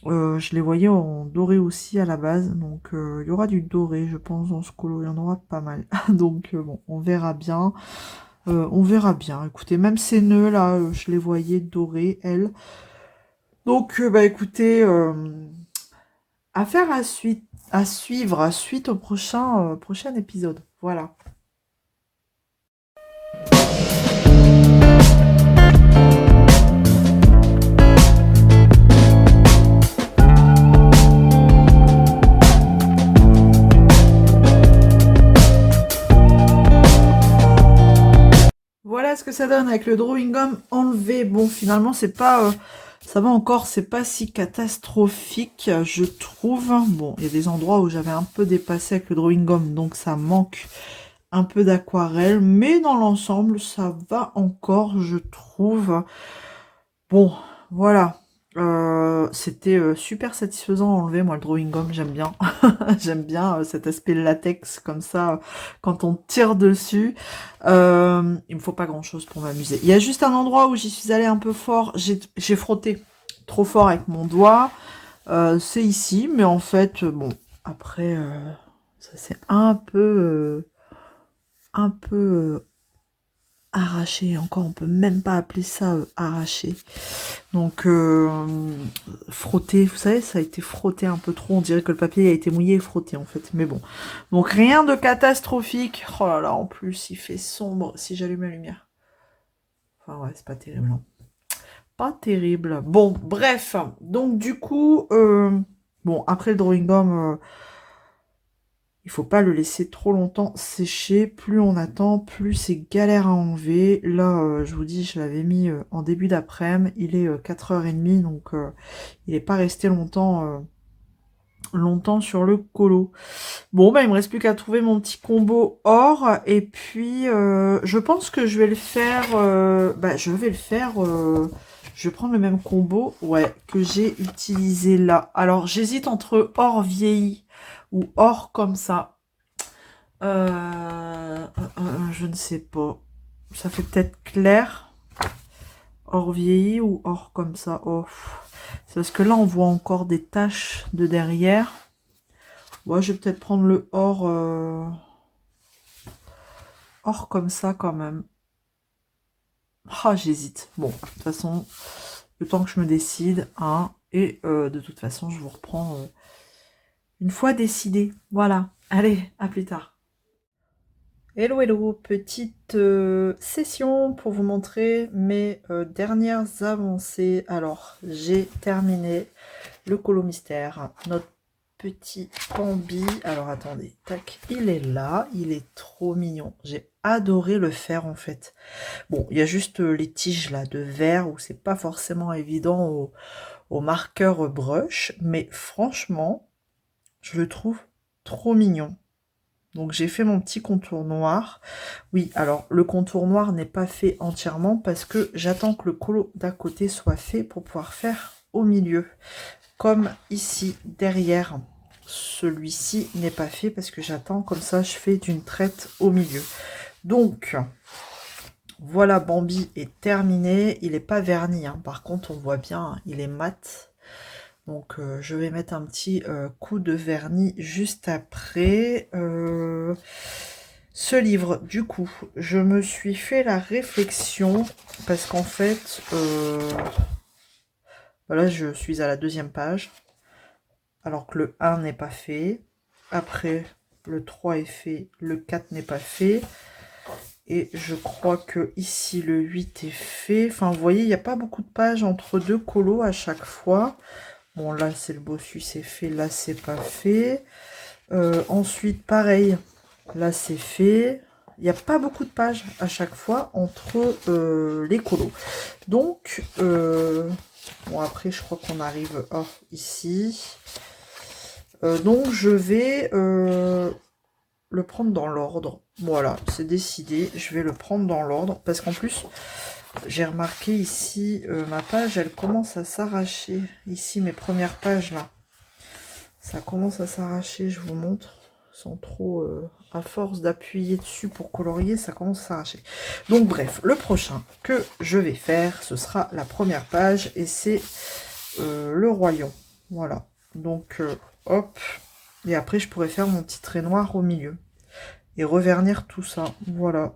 je les voyais en doré aussi à la base. Donc, il y aura du doré, je pense, dans ce colo. Il y en aura pas mal. Donc, bon, on verra bien. On verra bien. Écoutez, même ces nœuds là, je les voyais dorés, elles. Donc, bah écoutez, affaire à suivre, à suite au prochain épisode. Voilà. Voilà ce que ça donne avec le drawing gum enlevé. Bon, finalement, c'est pas, ça va encore, c'est pas si catastrophique, je trouve. Bon, il y a des endroits où j'avais un peu dépassé avec le drawing gum, donc ça manque un peu d'aquarelle, mais dans l'ensemble, ça va encore, je trouve. Bon, voilà. C'était super satisfaisant à enlever, moi, le drawing gum, j'aime bien. J'aime bien cet aspect latex, comme ça, quand on tire dessus. Il me faut pas grand-chose pour m'amuser. Il y a juste un endroit où j'y suis allée un peu fort. J'ai frotté trop fort avec mon doigt. C'est ici, mais en fait, bon, après, ça c'est un peu arraché. Encore, on peut même pas appeler ça arraché. Donc, frotté, vous savez, ça a été frotté un peu trop. On dirait que le papier a été mouillé et frotté, en fait. Mais bon. Donc, rien de catastrophique. Oh là là, en plus, il fait sombre si j'allume la lumière. Enfin, ouais, c'est pas terrible. Hein. Pas terrible. Bon, bref. Donc, du coup, bon, après le drawing gum, il faut pas le laisser trop longtemps sécher. Plus on attend, plus c'est galère à enlever. Là, je vous dis, je l'avais mis en début d'après-midi. Il est 4h30, donc il n'est pas resté longtemps sur le colo. Bon, bah, il me reste plus qu'à trouver mon petit combo or. Et puis, je pense que je vais le faire... je vais le faire... je vais prendre le même combo, ouais, que j'ai utilisé là. Alors, j'hésite entre or vieilli ou or comme ça. Je ne sais pas. Ça fait peut-être clair. Or vieilli ou or comme ça. Oh. C'est parce que là, on voit encore des taches de derrière. Ouais, je vais peut-être prendre le or... or comme ça quand même. Ah, j'hésite. Bon, de toute façon, le temps que je me décide. Hein, et de toute façon, je vous reprends une fois décidé. Voilà. Allez, à plus tard. Hello hello, petite session pour vous montrer mes dernières avancées. Alors, j'ai terminé le colo mystère, notre petit Bambi. Alors, attendez, tac, il est là, il est trop mignon. J'ai adoré le faire en fait. Bon, il y a juste les tiges là de verre où c'est pas forcément évident au marqueur brush, mais franchement, je le trouve trop mignon. Donc j'ai fait mon petit contour noir. Oui, alors le contour noir n'est pas fait entièrement parce que j'attends que le colo d'à côté soit fait pour pouvoir faire au milieu. Comme ici, derrière, celui-ci n'est pas fait parce que j'attends, comme ça je fais d'une traite au milieu. Donc, voilà, Bambi est terminé. Il n'est pas verni, hein. Par contre on voit bien, il est mat. Donc, je vais mettre un petit coup de vernis juste après. Ce livre, du coup, je me suis fait la réflexion parce qu'en fait, voilà, je suis à la 2e page, alors que le 1 n'est pas fait. Après, le 3 est fait, le 4 n'est pas fait. Et je crois que ici le 8 est fait. Enfin, vous voyez, il n'y a pas beaucoup de pages entre deux colos à chaque fois. Bon, là, c'est le bossu, c'est fait. Là, c'est pas fait. Ensuite, pareil. Là, c'est fait. Il n'y a pas beaucoup de pages à chaque fois entre les colos. Donc, bon, après, je crois qu'on arrive ici. Donc, je vais le prendre dans l'ordre. Voilà, c'est décidé. Je vais le prendre dans l'ordre. Parce qu'en plus, j'ai remarqué ici, ma page, elle commence à s'arracher. Ici, mes premières pages, là. Ça commence à s'arracher, je vous montre. Sans trop, à force d'appuyer dessus pour colorier, ça commence à s'arracher. Donc bref, le prochain que je vais faire, ce sera la première page. Et c'est le Roi Lion. Voilà. Donc, hop. Et après, je pourrais faire mon petit trait noir au milieu. Et revernir tout ça. Voilà.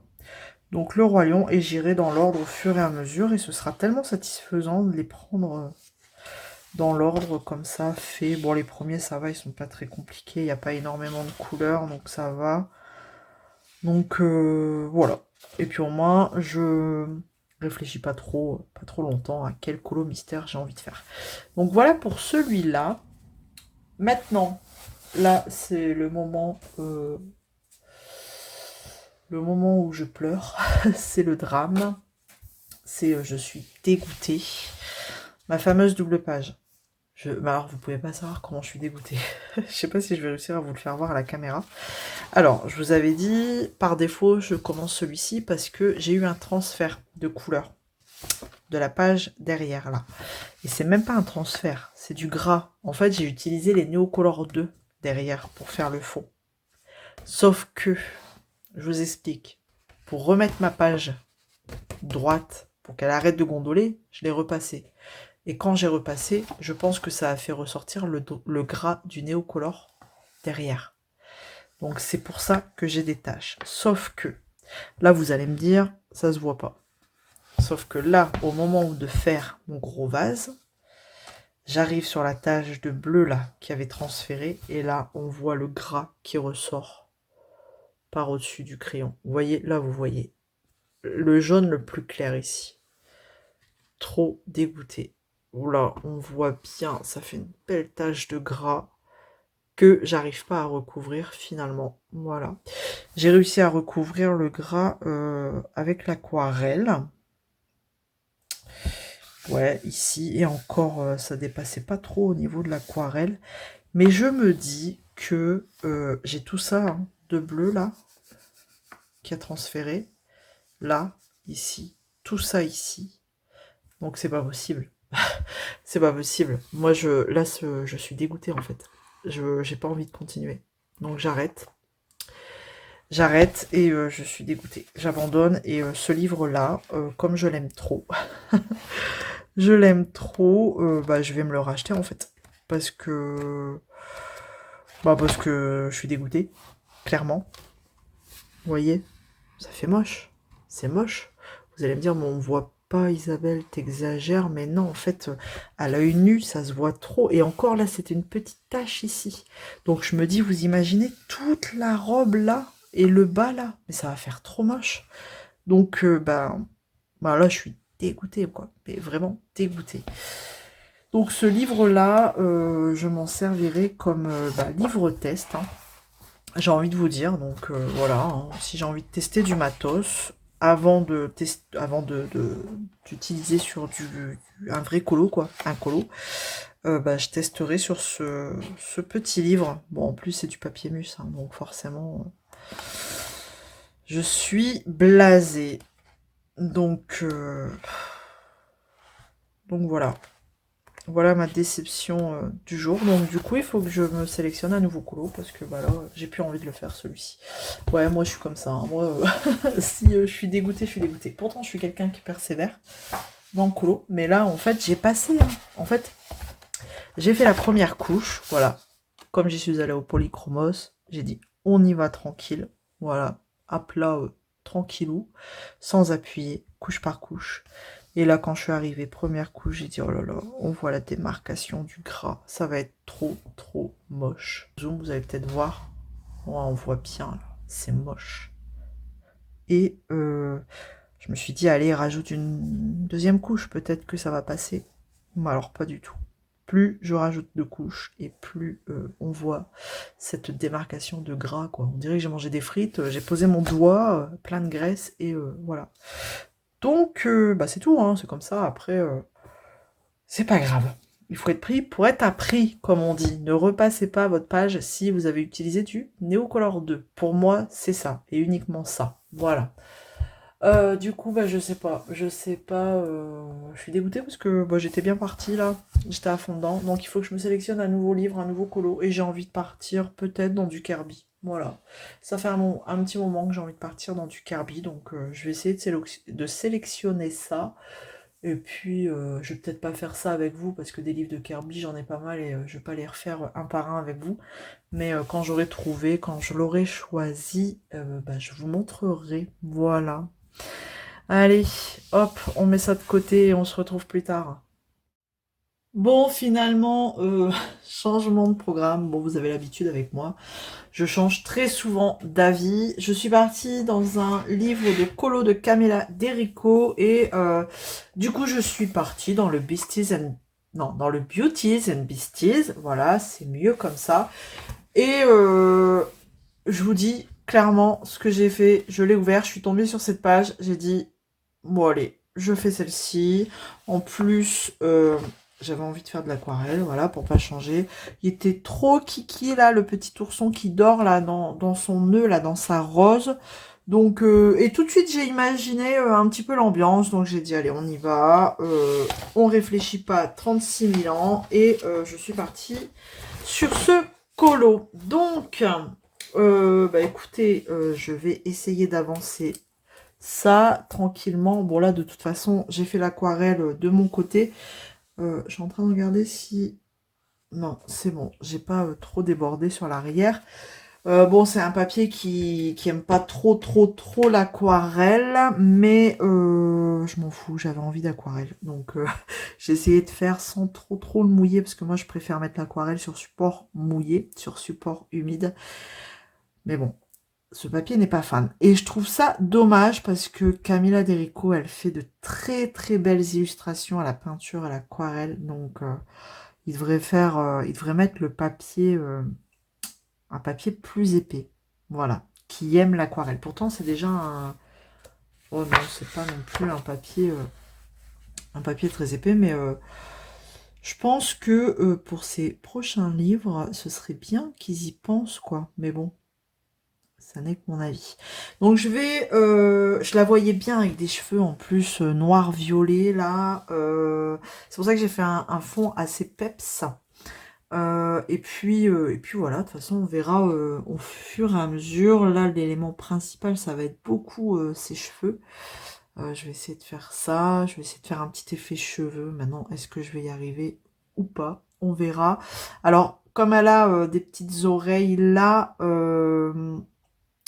Donc le Roi Lion. Et j'irai dans l'ordre au fur et à mesure. Et ce sera tellement satisfaisant de les prendre dans l'ordre comme ça, fait. Bon, les premiers, ça va, ils sont pas très compliqués. Il n'y a pas énormément de couleurs, donc ça va. Donc, voilà. Et puis au moins, je réfléchis pas trop longtemps à quel colo mystère j'ai envie de faire. Donc voilà pour celui-là. Maintenant, là, c'est le moment où je pleure. C'est le drame. C'est je suis dégoûtée. Ma fameuse double page. Alors, vous pouvez pas savoir comment je suis dégoûtée. Je sais pas si je vais réussir à vous le faire voir à la caméra. Alors, je vous avais dit, par défaut, je commence celui-ci parce que j'ai eu un transfert de couleur de la page derrière, là. Et c'est même pas un transfert, c'est du gras. En fait, j'ai utilisé les Neocolor 2 derrière pour faire le fond. Sauf que, je vous explique, pour remettre ma page droite, pour qu'elle arrête de gondoler, je l'ai repassée. Et quand j'ai repassé, je pense que ça a fait ressortir le gras du Neocolor derrière. Donc c'est pour ça que j'ai des taches. Sauf que, là vous allez me dire, ça se voit pas. Sauf que là, au moment de faire mon gros vase, j'arrive sur la tache de bleu là, qui avait transféré. Et là, on voit le gras qui ressort par au-dessus du crayon. Vous voyez, là vous voyez. Le jaune le plus clair ici. Trop dégoûté. Là, on voit bien, ça fait une belle tache de gras que j'arrive pas à recouvrir finalement. Voilà. J'ai réussi à recouvrir le gras avec l'aquarelle. Ouais, ici. Et encore, ça dépassait pas trop au niveau de l'aquarelle. Mais je me dis que j'ai tout ça de bleu là, qui a transféré. Là, ici. Tout ça ici. Donc c'est pas possible. C'est pas possible. Moi, je suis dégoûtée en fait. J'ai pas envie de continuer. Donc j'arrête. J'arrête et je suis dégoûtée. J'abandonne et ce livre-là, comme je l'aime trop, je l'aime trop, je vais me le racheter en fait. Parce que je suis dégoûtée, clairement. Vous voyez, ça fait moche. C'est moche. Vous allez me dire, mais on voit pas, Isabelle, t'exagères. Mais non, en fait, à l'œil nu, ça se voit trop. Et encore là, c'était une petite tache ici. Donc je me dis, vous imaginez toute la robe là et le bas là. Mais ça va faire trop moche. Donc, là, je suis dégoûtée, quoi. Mais vraiment dégoûtée. Donc ce livre-là, je m'en servirai comme livre test. Hein. J'ai envie de vous dire, donc voilà, hein, si j'ai envie de tester du matos, avant d'utiliser sur un vrai colo, quoi, un colo, je testerai sur ce petit livre. Bon, en plus c'est du papier mus, hein, donc forcément, je suis blasée. Donc voilà. Voilà ma déception du jour. Donc du coup, il faut que je me sélectionne un nouveau colo parce que là, j'ai plus envie de le faire celui-ci. Ouais, moi je suis comme ça. Hein. Moi, si je suis dégoûtée, je suis dégoûtée. Pourtant, je suis quelqu'un qui persévère dans le colo. Mais là, en fait, j'ai passé. Hein. En fait, j'ai fait la première couche. Voilà. Comme j'y suis allée au Polychromos, j'ai dit on y va tranquille. Voilà. À plat, tranquillou. Sans appuyer, couche par couche. Et là, quand je suis arrivée, première couche, j'ai dit, oh là là, on voit la démarcation du gras. Ça va être trop, trop moche. Zoom, vous allez peut-être voir. Ouais, on voit bien, là. C'est moche. Et je me suis dit, allez, rajoute une deuxième couche, peut-être que ça va passer. Mais alors, pas du tout. Plus je rajoute de couches et plus on voit cette démarcation de gras, quoi. On dirait que j'ai mangé des frites, j'ai posé mon doigt, plein de graisse, et voilà. Donc, bah c'est tout, hein, c'est comme ça. Après, c'est pas grave. Il faut être pris pour être appris, comme on dit. Ne repassez pas votre page si vous avez utilisé du Neocolor 2. Pour moi, c'est ça, et uniquement ça. Voilà. Du coup, bah, je sais pas, je suis dégoûtée parce que bah, j'étais bien partie là, j'étais à fond dedans, donc il faut que je me sélectionne un nouveau livre, un nouveau colo, et j'ai envie de partir peut-être dans du Kirby, voilà. Ça fait un petit moment que j'ai envie de partir dans du Kirby, donc je vais essayer de sélectionner ça, et puis je vais peut-être pas faire ça avec vous, parce que des livres de Kirby, j'en ai pas mal, et je vais pas les refaire un par un avec vous, mais quand j'aurai trouvé, quand je l'aurai choisi, bah, je vous montrerai, voilà. Allez, hop, on met ça de côté et on se retrouve plus tard. Bon, finalement, changement de programme. Bon, vous avez l'habitude avec moi. Je change très souvent d'avis. Je suis partie dans un livre de colo de Camilla Derico et du coup, je suis partie dans le Beasties and... Non, dans le Beauties and Beasties. Voilà, c'est mieux comme ça. Et je vous dis clairement ce que j'ai fait. Je l'ai ouvert, je suis tombée sur cette page. J'ai dit, bon allez, je fais celle-ci. En plus, j'avais envie de faire de l'aquarelle, voilà, pour pas changer. Il était trop kiki là, le petit ourson qui dort là dans son nœud, là, dans sa rose. Donc, et tout de suite j'ai imaginé un petit peu l'ambiance, donc j'ai dit allez on y va, on réfléchit pas 36 000 ans, et je suis partie sur ce colo. Donc, bah écoutez, je vais essayer d'avancer ça tranquillement. Bon là de toute façon j'ai fait l'aquarelle de mon côté. Je suis en train de regarder si... Non, c'est bon, j'ai pas trop débordé sur l'arrière. Bon, c'est un papier qui aime pas trop l'aquarelle, mais je m'en fous, j'avais envie d'aquarelle. Donc j'ai essayé de faire sans trop le mouiller, parce que moi je préfère mettre l'aquarelle sur support mouillé, sur support humide. Mais bon, ce papier n'est pas fan. Et je trouve ça dommage parce que Camilla Derico, elle fait de très belles illustrations à la peinture, à l'aquarelle. Donc, il devrait mettre le papier, un papier plus épais. Voilà. Qui aime l'aquarelle. Pourtant, c'est déjà un... Oh non, c'est pas non plus un papier très épais, mais je pense que pour ces prochains livres, ce serait bien qu'ils y pensent, quoi. Mais bon. Ça n'est que mon avis. Donc je la voyais bien avec des cheveux en plus noir-violet là. C'est pour ça que j'ai fait un fond assez peps. Et puis voilà, de toute façon on verra au fur et à mesure. Là l'élément principal ça va être beaucoup ses cheveux. Je vais essayer de faire ça. Je vais essayer de faire un petit effet cheveux. Maintenant est-ce que je vais y arriver ou pas? On verra. Alors comme elle a des petites oreilles là...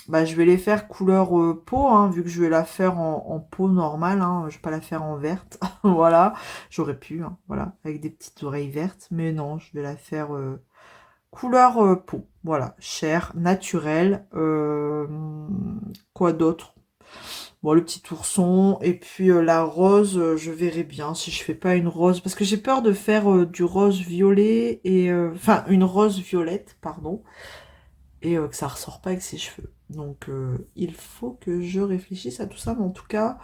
bah, je vais les faire couleur peau, hein, vu que je vais la faire en peau normale, hein, je vais pas la faire en verte, voilà, j'aurais pu, hein, voilà, avec des petites oreilles vertes, mais non, je vais la faire couleur peau, voilà, chair, naturelle, quoi d'autre? Bon, le petit ourson, et puis la rose, je verrai bien si je fais pas une rose, parce que j'ai peur de faire du rose violet, et enfin, une rose violette, pardon, et que ça ressort pas avec ses cheveux. Donc il faut que je réfléchisse à tout ça, mais en tout cas,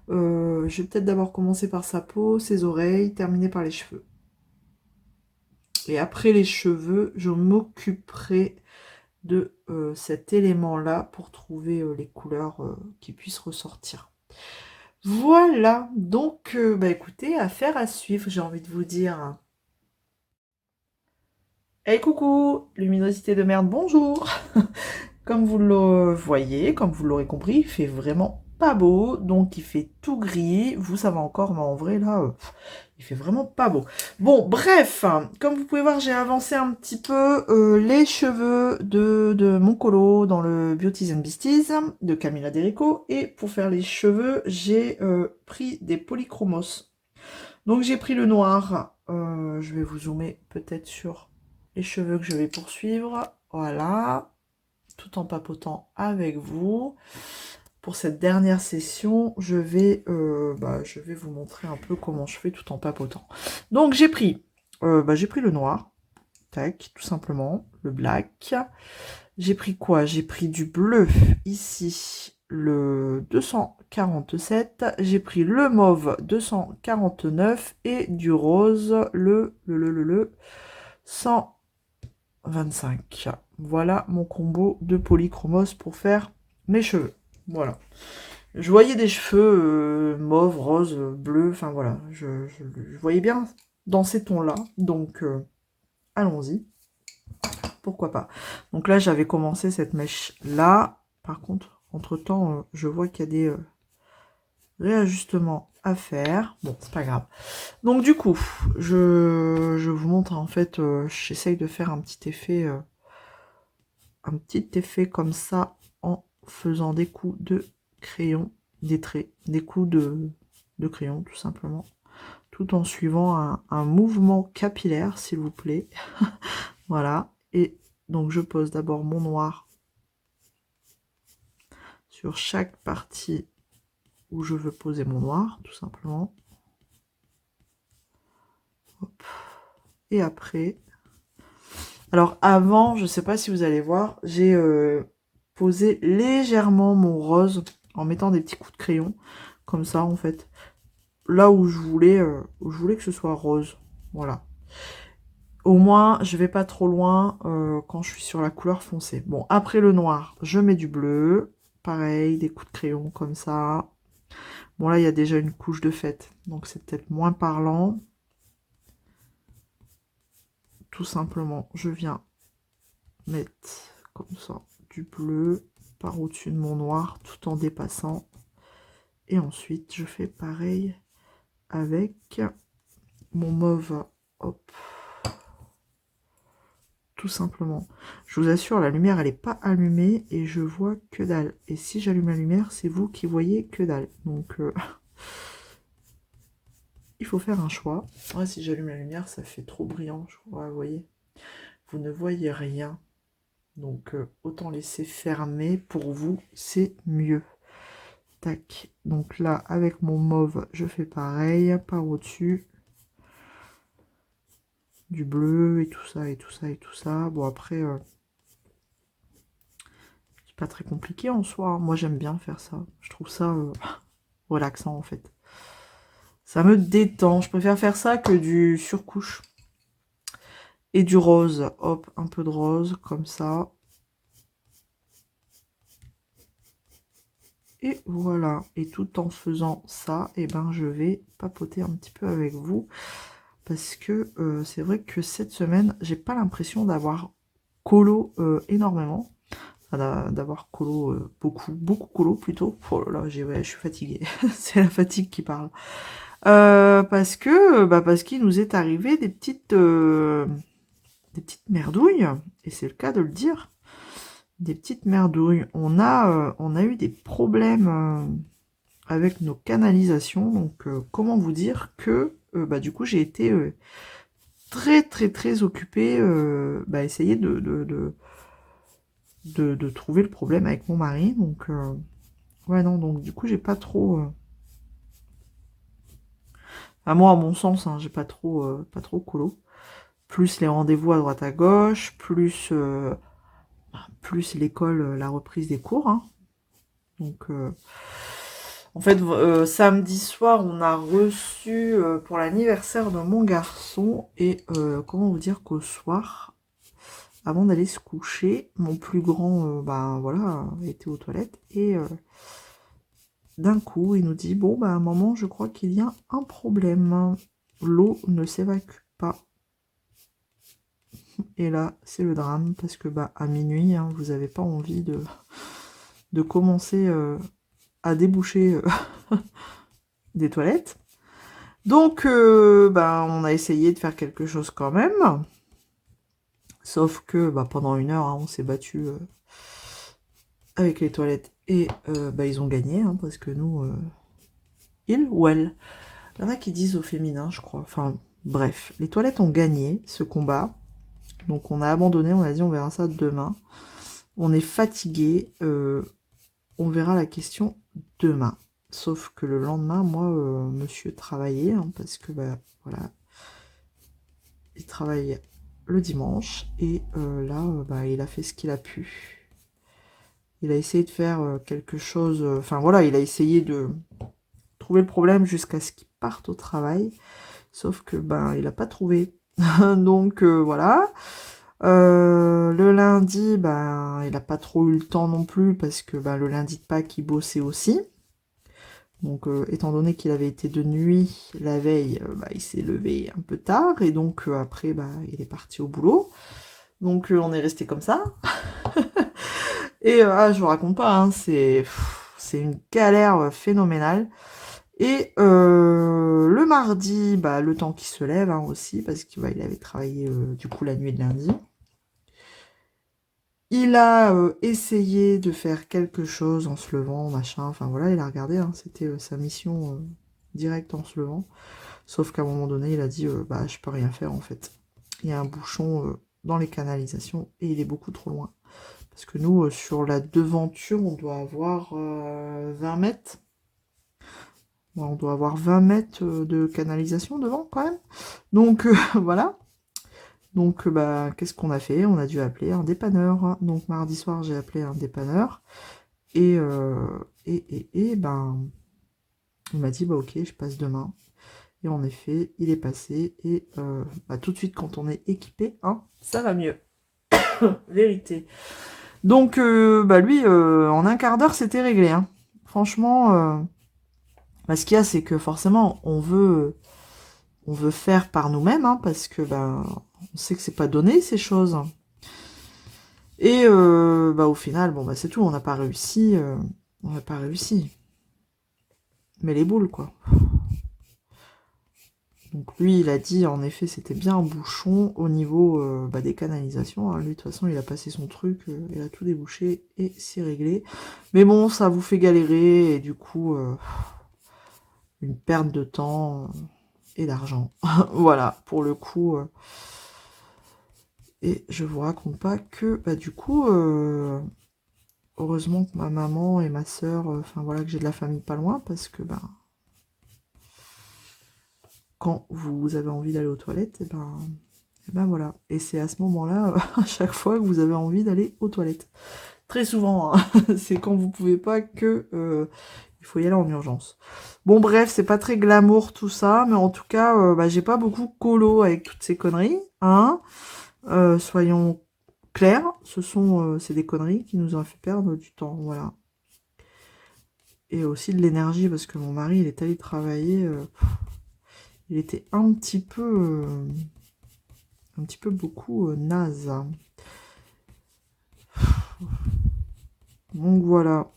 je vais peut-être d'abord commencer par sa peau, ses oreilles, terminer par les cheveux. Et après les cheveux, je m'occuperai de cet élément-là pour trouver les couleurs qui puissent ressortir. Voilà, donc bah écoutez, affaire à suivre, j'ai envie de vous dire. Hey coucou, luminosité de merde, bonjour. Comme vous le voyez, comme vous l'aurez compris, il fait vraiment pas beau, donc il fait tout gris. Vous, ça va encore, mais en vrai, là, il fait vraiment pas beau. Bon, bref, comme vous pouvez voir, j'ai avancé un petit peu les cheveux de mon colo dans le Beauties and Beasties de Camilla Derico. Et pour faire les cheveux, j'ai pris des polychromos. Donc j'ai pris le noir. Je vais vous zoomer peut-être sur les cheveux que je vais poursuivre. Voilà, tout en papotant avec vous. pour cette dernière session, je vais vous montrer un peu comment je fais tout en papotant. Donc j'ai pris le noir, tac, tout simplement, le black. J'ai pris quoi? J'ai pris du bleu ici, le 247. J'ai pris le mauve 249 et du rose le 125. Voilà mon combo de polychromos pour faire mes cheveux. Voilà. Je voyais des cheveux mauve, rose, bleu, enfin voilà. Je voyais bien dans ces tons-là. Donc allons-y. Pourquoi pas. Donc là, j'avais commencé cette mèche-là. Par contre, entre-temps, je vois qu'il y a des réajustements à faire. Bon, c'est pas grave. Donc du coup, je vous montre, en fait, j'essaye de faire un petit effet comme ça en faisant des coups de crayon, des traits, des coups de crayon, tout simplement. Tout en suivant un mouvement capillaire, s'il vous plaît. Voilà. Et donc je pose d'abord mon noir sur chaque partie où je veux poser mon noir, tout simplement. Hop. Et après, alors avant, je ne sais pas si vous allez voir, j'ai posé légèrement mon rose en mettant des petits coups de crayon, comme ça en fait, là où je voulais que ce soit rose. Voilà. Au moins, je vais pas trop loin quand je suis sur la couleur foncée. Bon, après le noir, je mets du bleu. Pareil, des coups de crayon comme ça. Bon, là, il y a déjà une couche de fête, donc c'est peut-être moins parlant. Tout simplement, je viens mettre comme ça du bleu par au-dessus de mon noir tout en dépassant. Et ensuite, je fais pareil avec mon mauve. Hop. Tout simplement. Je vous assure, la lumière, elle n'est pas allumée et je vois que dalle. Et si j'allume la lumière, c'est vous qui voyez que dalle. Donc, il faut faire un choix. Ouais, si j'allume la lumière, ça fait trop brillant. Vous voyez, vous ne voyez rien. Donc, autant laisser fermer. Pour vous, c'est mieux. Tac. Donc là, avec mon mauve, je fais pareil. Par au-dessus. Du bleu et tout ça, et tout ça, et tout ça. Bon, après... pas très compliqué en soi. Moi, j'aime bien faire ça. Je trouve ça relaxant, en fait. Ça me détend. Je préfère faire ça que du surcouche. Et du rose. Hop, un peu de rose, comme ça. Et voilà. Et tout en faisant ça, et ben, je vais papoter un petit peu avec vous. Parce que c'est vrai que cette semaine, j'ai pas l'impression d'avoir colo énormément. D'avoir colo beaucoup colo plutôt. Oh là là, je suis fatiguée. C'est la fatigue qui parle. Parce qu'il nous est arrivé des petites merdouilles, et c'est le cas de le dire. Des petites merdouilles. On a eu des problèmes avec nos canalisations. Donc comment vous dire que du coup j'ai été très occupée essayer de trouver le problème avec mon mari. Donc ouais, non, donc du coup j'ai pas trop moi à mon sens, hein, j'ai pas trop colo. Plus les rendez-vous à droite à gauche, plus l'école, la reprise des cours, hein. Donc en fait samedi soir on a reçu pour l'anniversaire de mon garçon, et comment vous dire qu'au soir, avant d'aller se coucher, mon plus grand voilà, était aux toilettes, et d'un coup il nous dit: bon maman, je crois qu'il y a un problème, l'eau ne s'évacue pas. Et là c'est le drame, parce que à minuit, hein, vous n'avez pas envie de commencer à déboucher des toilettes. Donc on a essayé de faire quelque chose quand même, sauf que pendant 1 heure, hein, on s'est battu avec les toilettes, et ils ont gagné, hein, parce que nous, il ou elle, il y en a qui disent au féminin, je crois, enfin bref, les toilettes ont gagné ce combat. Donc on a abandonné, on a dit on verra ça demain. On est fatigué, on verra la question demain. Sauf que le lendemain, moi, monsieur travaillait, hein, parce que, bah, voilà, il travaille le dimanche, et là, bah, il a fait ce qu'il a pu. Il a essayé de faire quelque chose, enfin voilà, il a essayé de trouver le problème jusqu'à ce qu'il parte au travail, sauf que, ben, il n'a pas trouvé. Donc, voilà. Le lundi, ben, il n'a pas trop eu le temps non plus, parce que ben, le lundi de Pâques, il bossait aussi. Donc, étant donné qu'il avait été de nuit la veille, bah, il s'est levé un peu tard, et donc après, bah, il est parti au boulot. Donc, on est resté comme ça. Et je vous raconte pas, hein, c'est une galère phénoménale. Et le mardi, bah, le temps qu'il se lève, hein, aussi, parce qu'il bah, il avait travaillé du coup la nuit de lundi. Il a essayé de faire quelque chose en se levant, machin, enfin voilà, il a regardé, hein, c'était sa mission directe en se levant. Sauf qu'à un moment donné, il a dit, bah je peux rien faire en fait. Il y a un bouchon dans les canalisations et il est beaucoup trop loin. Parce que nous, sur la devanture, on doit avoir 20 mètres. Ouais, on doit avoir 20 mètres de canalisation devant quand même. Donc voilà. Donc, bah, qu'est-ce qu'on a fait? On a dû appeler un dépanneur. Donc, mardi soir, j'ai appelé un dépanneur. Et ben, il m'a dit, bah, ok, je passe demain. Et en effet, il est passé. Et bah, tout de suite, quand on est équipé, hein, ça va mieux. Vérité. Donc, bah, lui, en un quart d'heure, c'était réglé. Hein. Franchement, bah, ce qu'il y a, c'est que forcément, on veut faire par nous-mêmes, hein, parce que ben, on sait que c'est pas donné ces choses. Et bah, au final, bon bah c'est tout, on n'a pas réussi. On n'a pas réussi. Mais les boules, quoi. Donc lui, il a dit, en effet, c'était bien un bouchon au niveau bah, des canalisations. Hein. Lui, de toute façon, il a passé son truc, il a tout débouché et c'est réglé. Mais bon, ça vous fait galérer et du coup, une perte de temps et d'argent. Voilà, pour le coup. Et je vous raconte pas que, bah, du coup, heureusement que ma maman et ma soeur, enfin voilà, que j'ai de la famille pas loin, parce que, bah, quand vous avez envie d'aller aux toilettes, et ben voilà. Et c'est à ce moment-là, à chaque fois, que vous avez envie d'aller aux toilettes. Très souvent, hein. C'est quand vous pouvez pas que il faut y aller en urgence. Bon bref, c'est pas très glamour tout ça, mais en tout cas, bah, j'ai pas beaucoup colo avec toutes ces conneries, hein. Soyons clairs, c'est des conneries qui nous ont fait perdre du temps, voilà. Et aussi de l'énergie, parce que mon mari, il est allé travailler, il était un petit peu beaucoup naze. Donc voilà.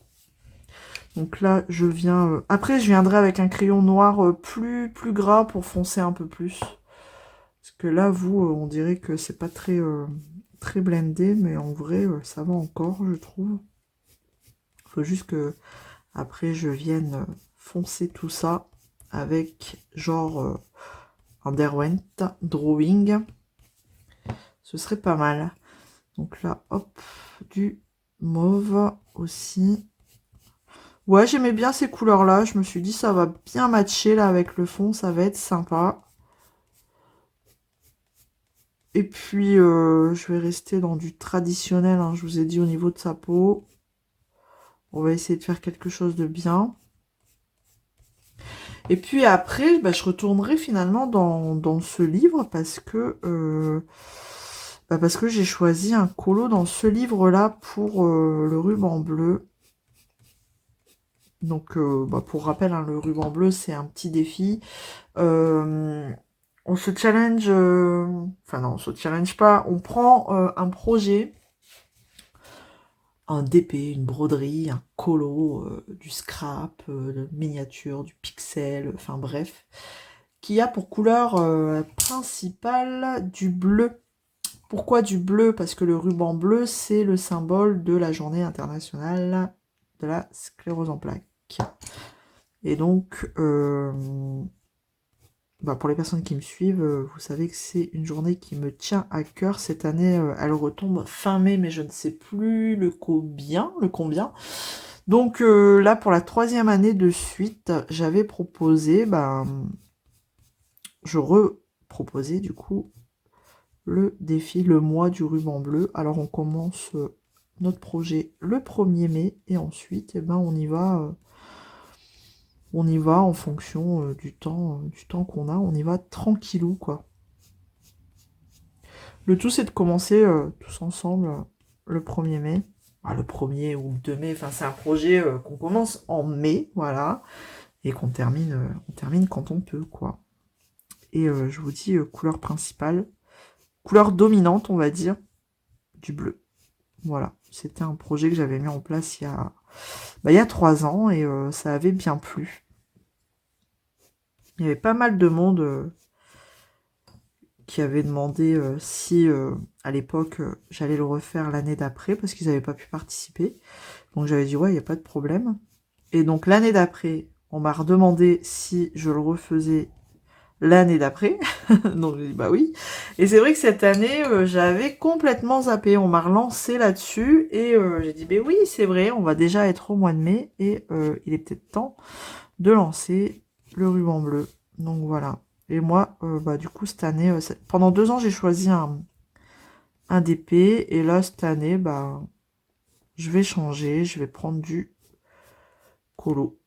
Donc là, je viens... Après, je viendrai avec un crayon noir plus gras pour foncer un peu plus. Parce que là, vous, on dirait que c'est pas très, très blendé, mais en vrai, ça va encore, je trouve. Faut juste que après, je vienne foncer tout ça avec genre un Derwent Drawing. Ce serait pas mal. Donc là, hop, du mauve aussi. Ouais, j'aimais bien ces couleurs-là. Je me suis dit, ça va bien matcher là avec le fond. Ça va être sympa. Et puis, je vais rester dans du traditionnel. Hein, je vous ai dit au niveau de sa peau. On va essayer de faire quelque chose de bien. Et puis après, bah, je retournerai finalement dans ce livre parce que j'ai choisi un colo dans ce livre-là pour le ruban bleu. Donc, bah, pour rappel, hein, le ruban bleu, c'est un petit défi. On se challenge... Enfin non, on se challenge pas. On prend un projet, un DP, une broderie, un colo, du scrap, de miniature, du pixel, enfin bref, qui a pour couleur principale du bleu. Pourquoi du bleu? Parce que le ruban bleu, c'est le symbole de la journée internationale de la sclérose en plaques. Et donc, bah pour les personnes qui me suivent, vous savez que c'est une journée qui me tient à cœur. Cette année, elle retombe fin mai, mais je ne sais plus le combien. Donc là, pour la 3e année de suite, j'avais proposé, je reproposais du coup le défi, le mois du ruban bleu. Alors on commence notre projet le 1er mai et ensuite, on y va. On y va en fonction du temps qu'on a. On y va tranquillou, quoi. Le tout, c'est de commencer tous ensemble le 1er mai. Ah, le 1er ou le 2 mai. Enfin, c'est un projet qu'on commence en mai, voilà. Et qu'on termine, on termine quand on peut, quoi. Et je vous dis, couleur principale, couleur dominante, on va dire, du bleu. Voilà. C'était un projet que j'avais mis en place il y a 3 ans et ça avait bien plu. Il y avait pas mal de monde qui avait demandé si à l'époque j'allais le refaire l'année d'après parce qu'ils n'avaient pas pu participer. Donc j'avais dit ouais, il n'y a pas de problème. Et donc l'année d'après, on m'a redemandé si je le refaisais l'année d'après. Donc j'ai dit bah oui. Et c'est vrai que cette année, j'avais complètement zappé. On m'a relancé là-dessus et j'ai dit bah oui, c'est vrai, on va déjà être au mois de mai et il est peut-être temps de lancer le ruban bleu. Donc voilà. Et moi, du coup, cette année, pendant 2 ans, j'ai choisi un DP. Et là, cette année, je vais changer. Je vais prendre du colo.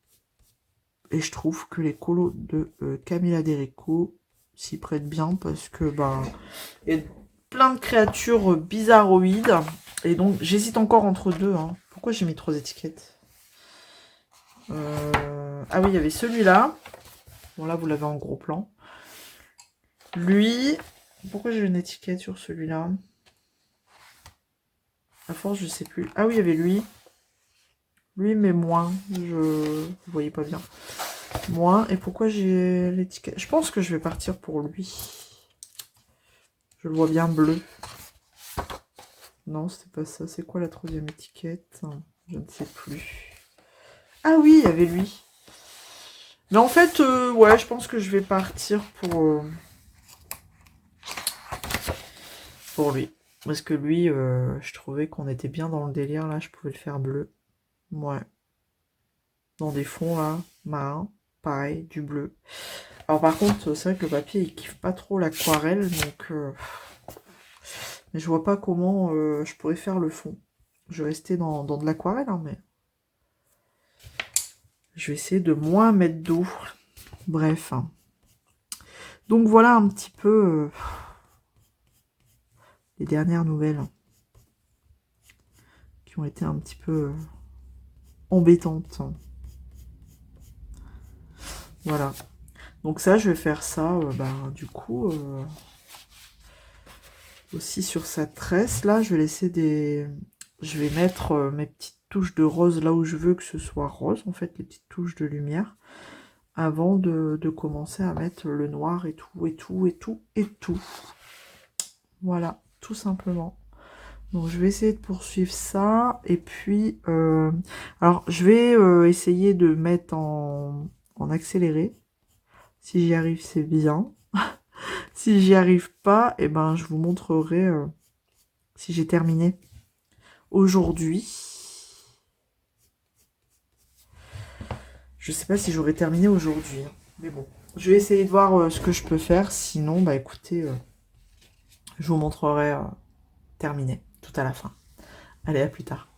Et je trouve que les colos de Camilla Derico s'y prêtent bien parce que, il y a plein de créatures bizarroïdes. Et donc, j'hésite encore entre deux. Hein. Pourquoi j'ai mis 3 étiquettes Ah oui, il y avait celui-là. Bon, là, vous l'avez en gros plan. Lui, pourquoi j'ai une étiquette sur celui-là? À force, je sais plus. Ah oui, il y avait lui. Lui, mais moins. Vous voyez pas bien. Moins. Et pourquoi j'ai l'étiquette? Je pense que je vais partir pour lui. Je le vois bien bleu. Non, c'était pas ça. C'est quoi la 3e étiquette? Je ne sais plus. Ah oui, il y avait lui. Mais en fait, ouais, je pense que je vais partir pour lui. Parce que lui, je trouvais qu'on était bien dans le délire, là, je pouvais le faire bleu. Ouais. Dans des fonds, là, marins, pareil, du bleu. Alors par contre, c'est vrai que le papier, il kiffe pas trop l'aquarelle, donc... Mais je vois pas comment je pourrais faire le fond. Je vais rester dans de l'aquarelle, hein, mais... Je vais essayer de moins mettre d'eau. Bref. Donc voilà un petit peu... les dernières nouvelles qui ont été un petit peu embêtantes. Voilà. Donc ça, je vais faire ça, du coup, aussi sur sa tresse. Là, je vais laisser des... Je vais mettre mes petites touches de rose là où je veux que ce soit rose, en fait, les petites touches de lumière, avant de commencer à mettre le noir et tout, et tout, et tout, et tout. Voilà, tout simplement. Donc je vais essayer de poursuivre ça. Et puis, alors je vais essayer de mettre en accéléré. Si j'y arrive, c'est bien. Si j'y arrive pas, je vous montrerai si j'ai terminé aujourd'hui. Je sais pas si j'aurai terminé aujourd'hui. Mais bon, je vais essayer de voir ce que je peux faire. Sinon, écoutez, je vous montrerai terminé tout à la fin. Allez, à plus tard.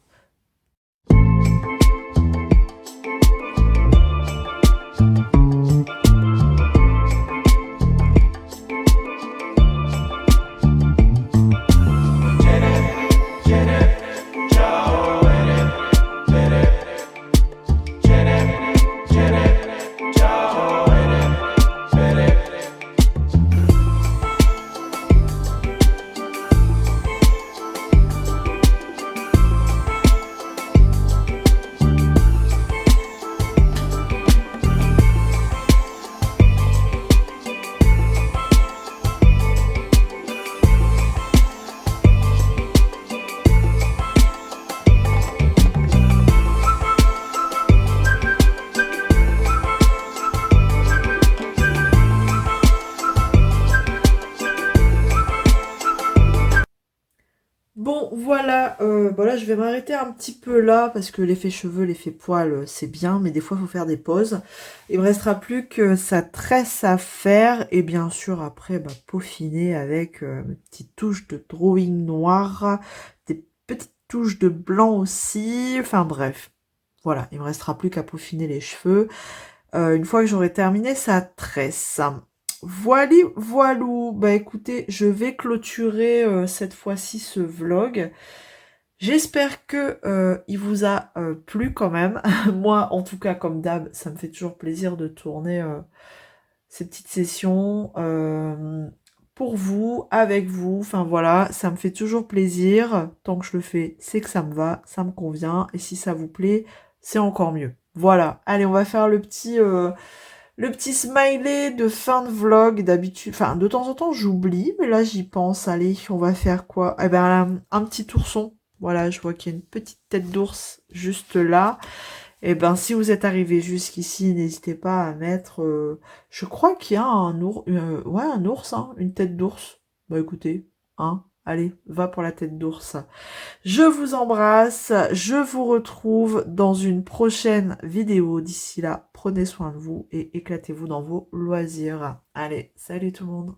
voilà, voilà, je vais m'arrêter un petit peu là parce que l'effet cheveux, l'effet poils, c'est bien, mais des fois, il faut faire des pauses. Il me restera plus que sa tresse à faire et bien sûr, après, bah, peaufiner avec mes petites touches de drawing noir, des petites touches de blanc aussi. Enfin bref, voilà, il me restera plus qu'à peaufiner les cheveux une fois que j'aurai terminé sa tresse. Voilou, bah écoutez, je vais clôturer cette fois-ci ce vlog. J'espère que il vous a plu quand même. Moi, en tout cas, comme d'hab, ça me fait toujours plaisir de tourner ces petites sessions pour vous, avec vous. Enfin voilà, ça me fait toujours plaisir. Tant que je le fais, c'est que ça me va, ça me convient. Et si ça vous plaît, c'est encore mieux. Voilà, allez, on va faire le petit smiley de fin de vlog. D'habitude, enfin, de temps en temps, j'oublie, mais là, j'y pense. Allez, on va faire quoi? Eh ben, un petit ourson. Voilà, je vois qu'il y a une petite tête d'ours juste là. Eh ben, si vous êtes arrivé jusqu'ici, n'hésitez pas à mettre... je crois qu'il y a un ours... ouais, un ours, hein, une tête d'ours. Bah écoutez, hein, allez, va pour la tête d'ours. Je vous embrasse, je vous retrouve dans une prochaine vidéo. D'ici là, prenez soin de vous et éclatez-vous dans vos loisirs. Allez, salut tout le monde.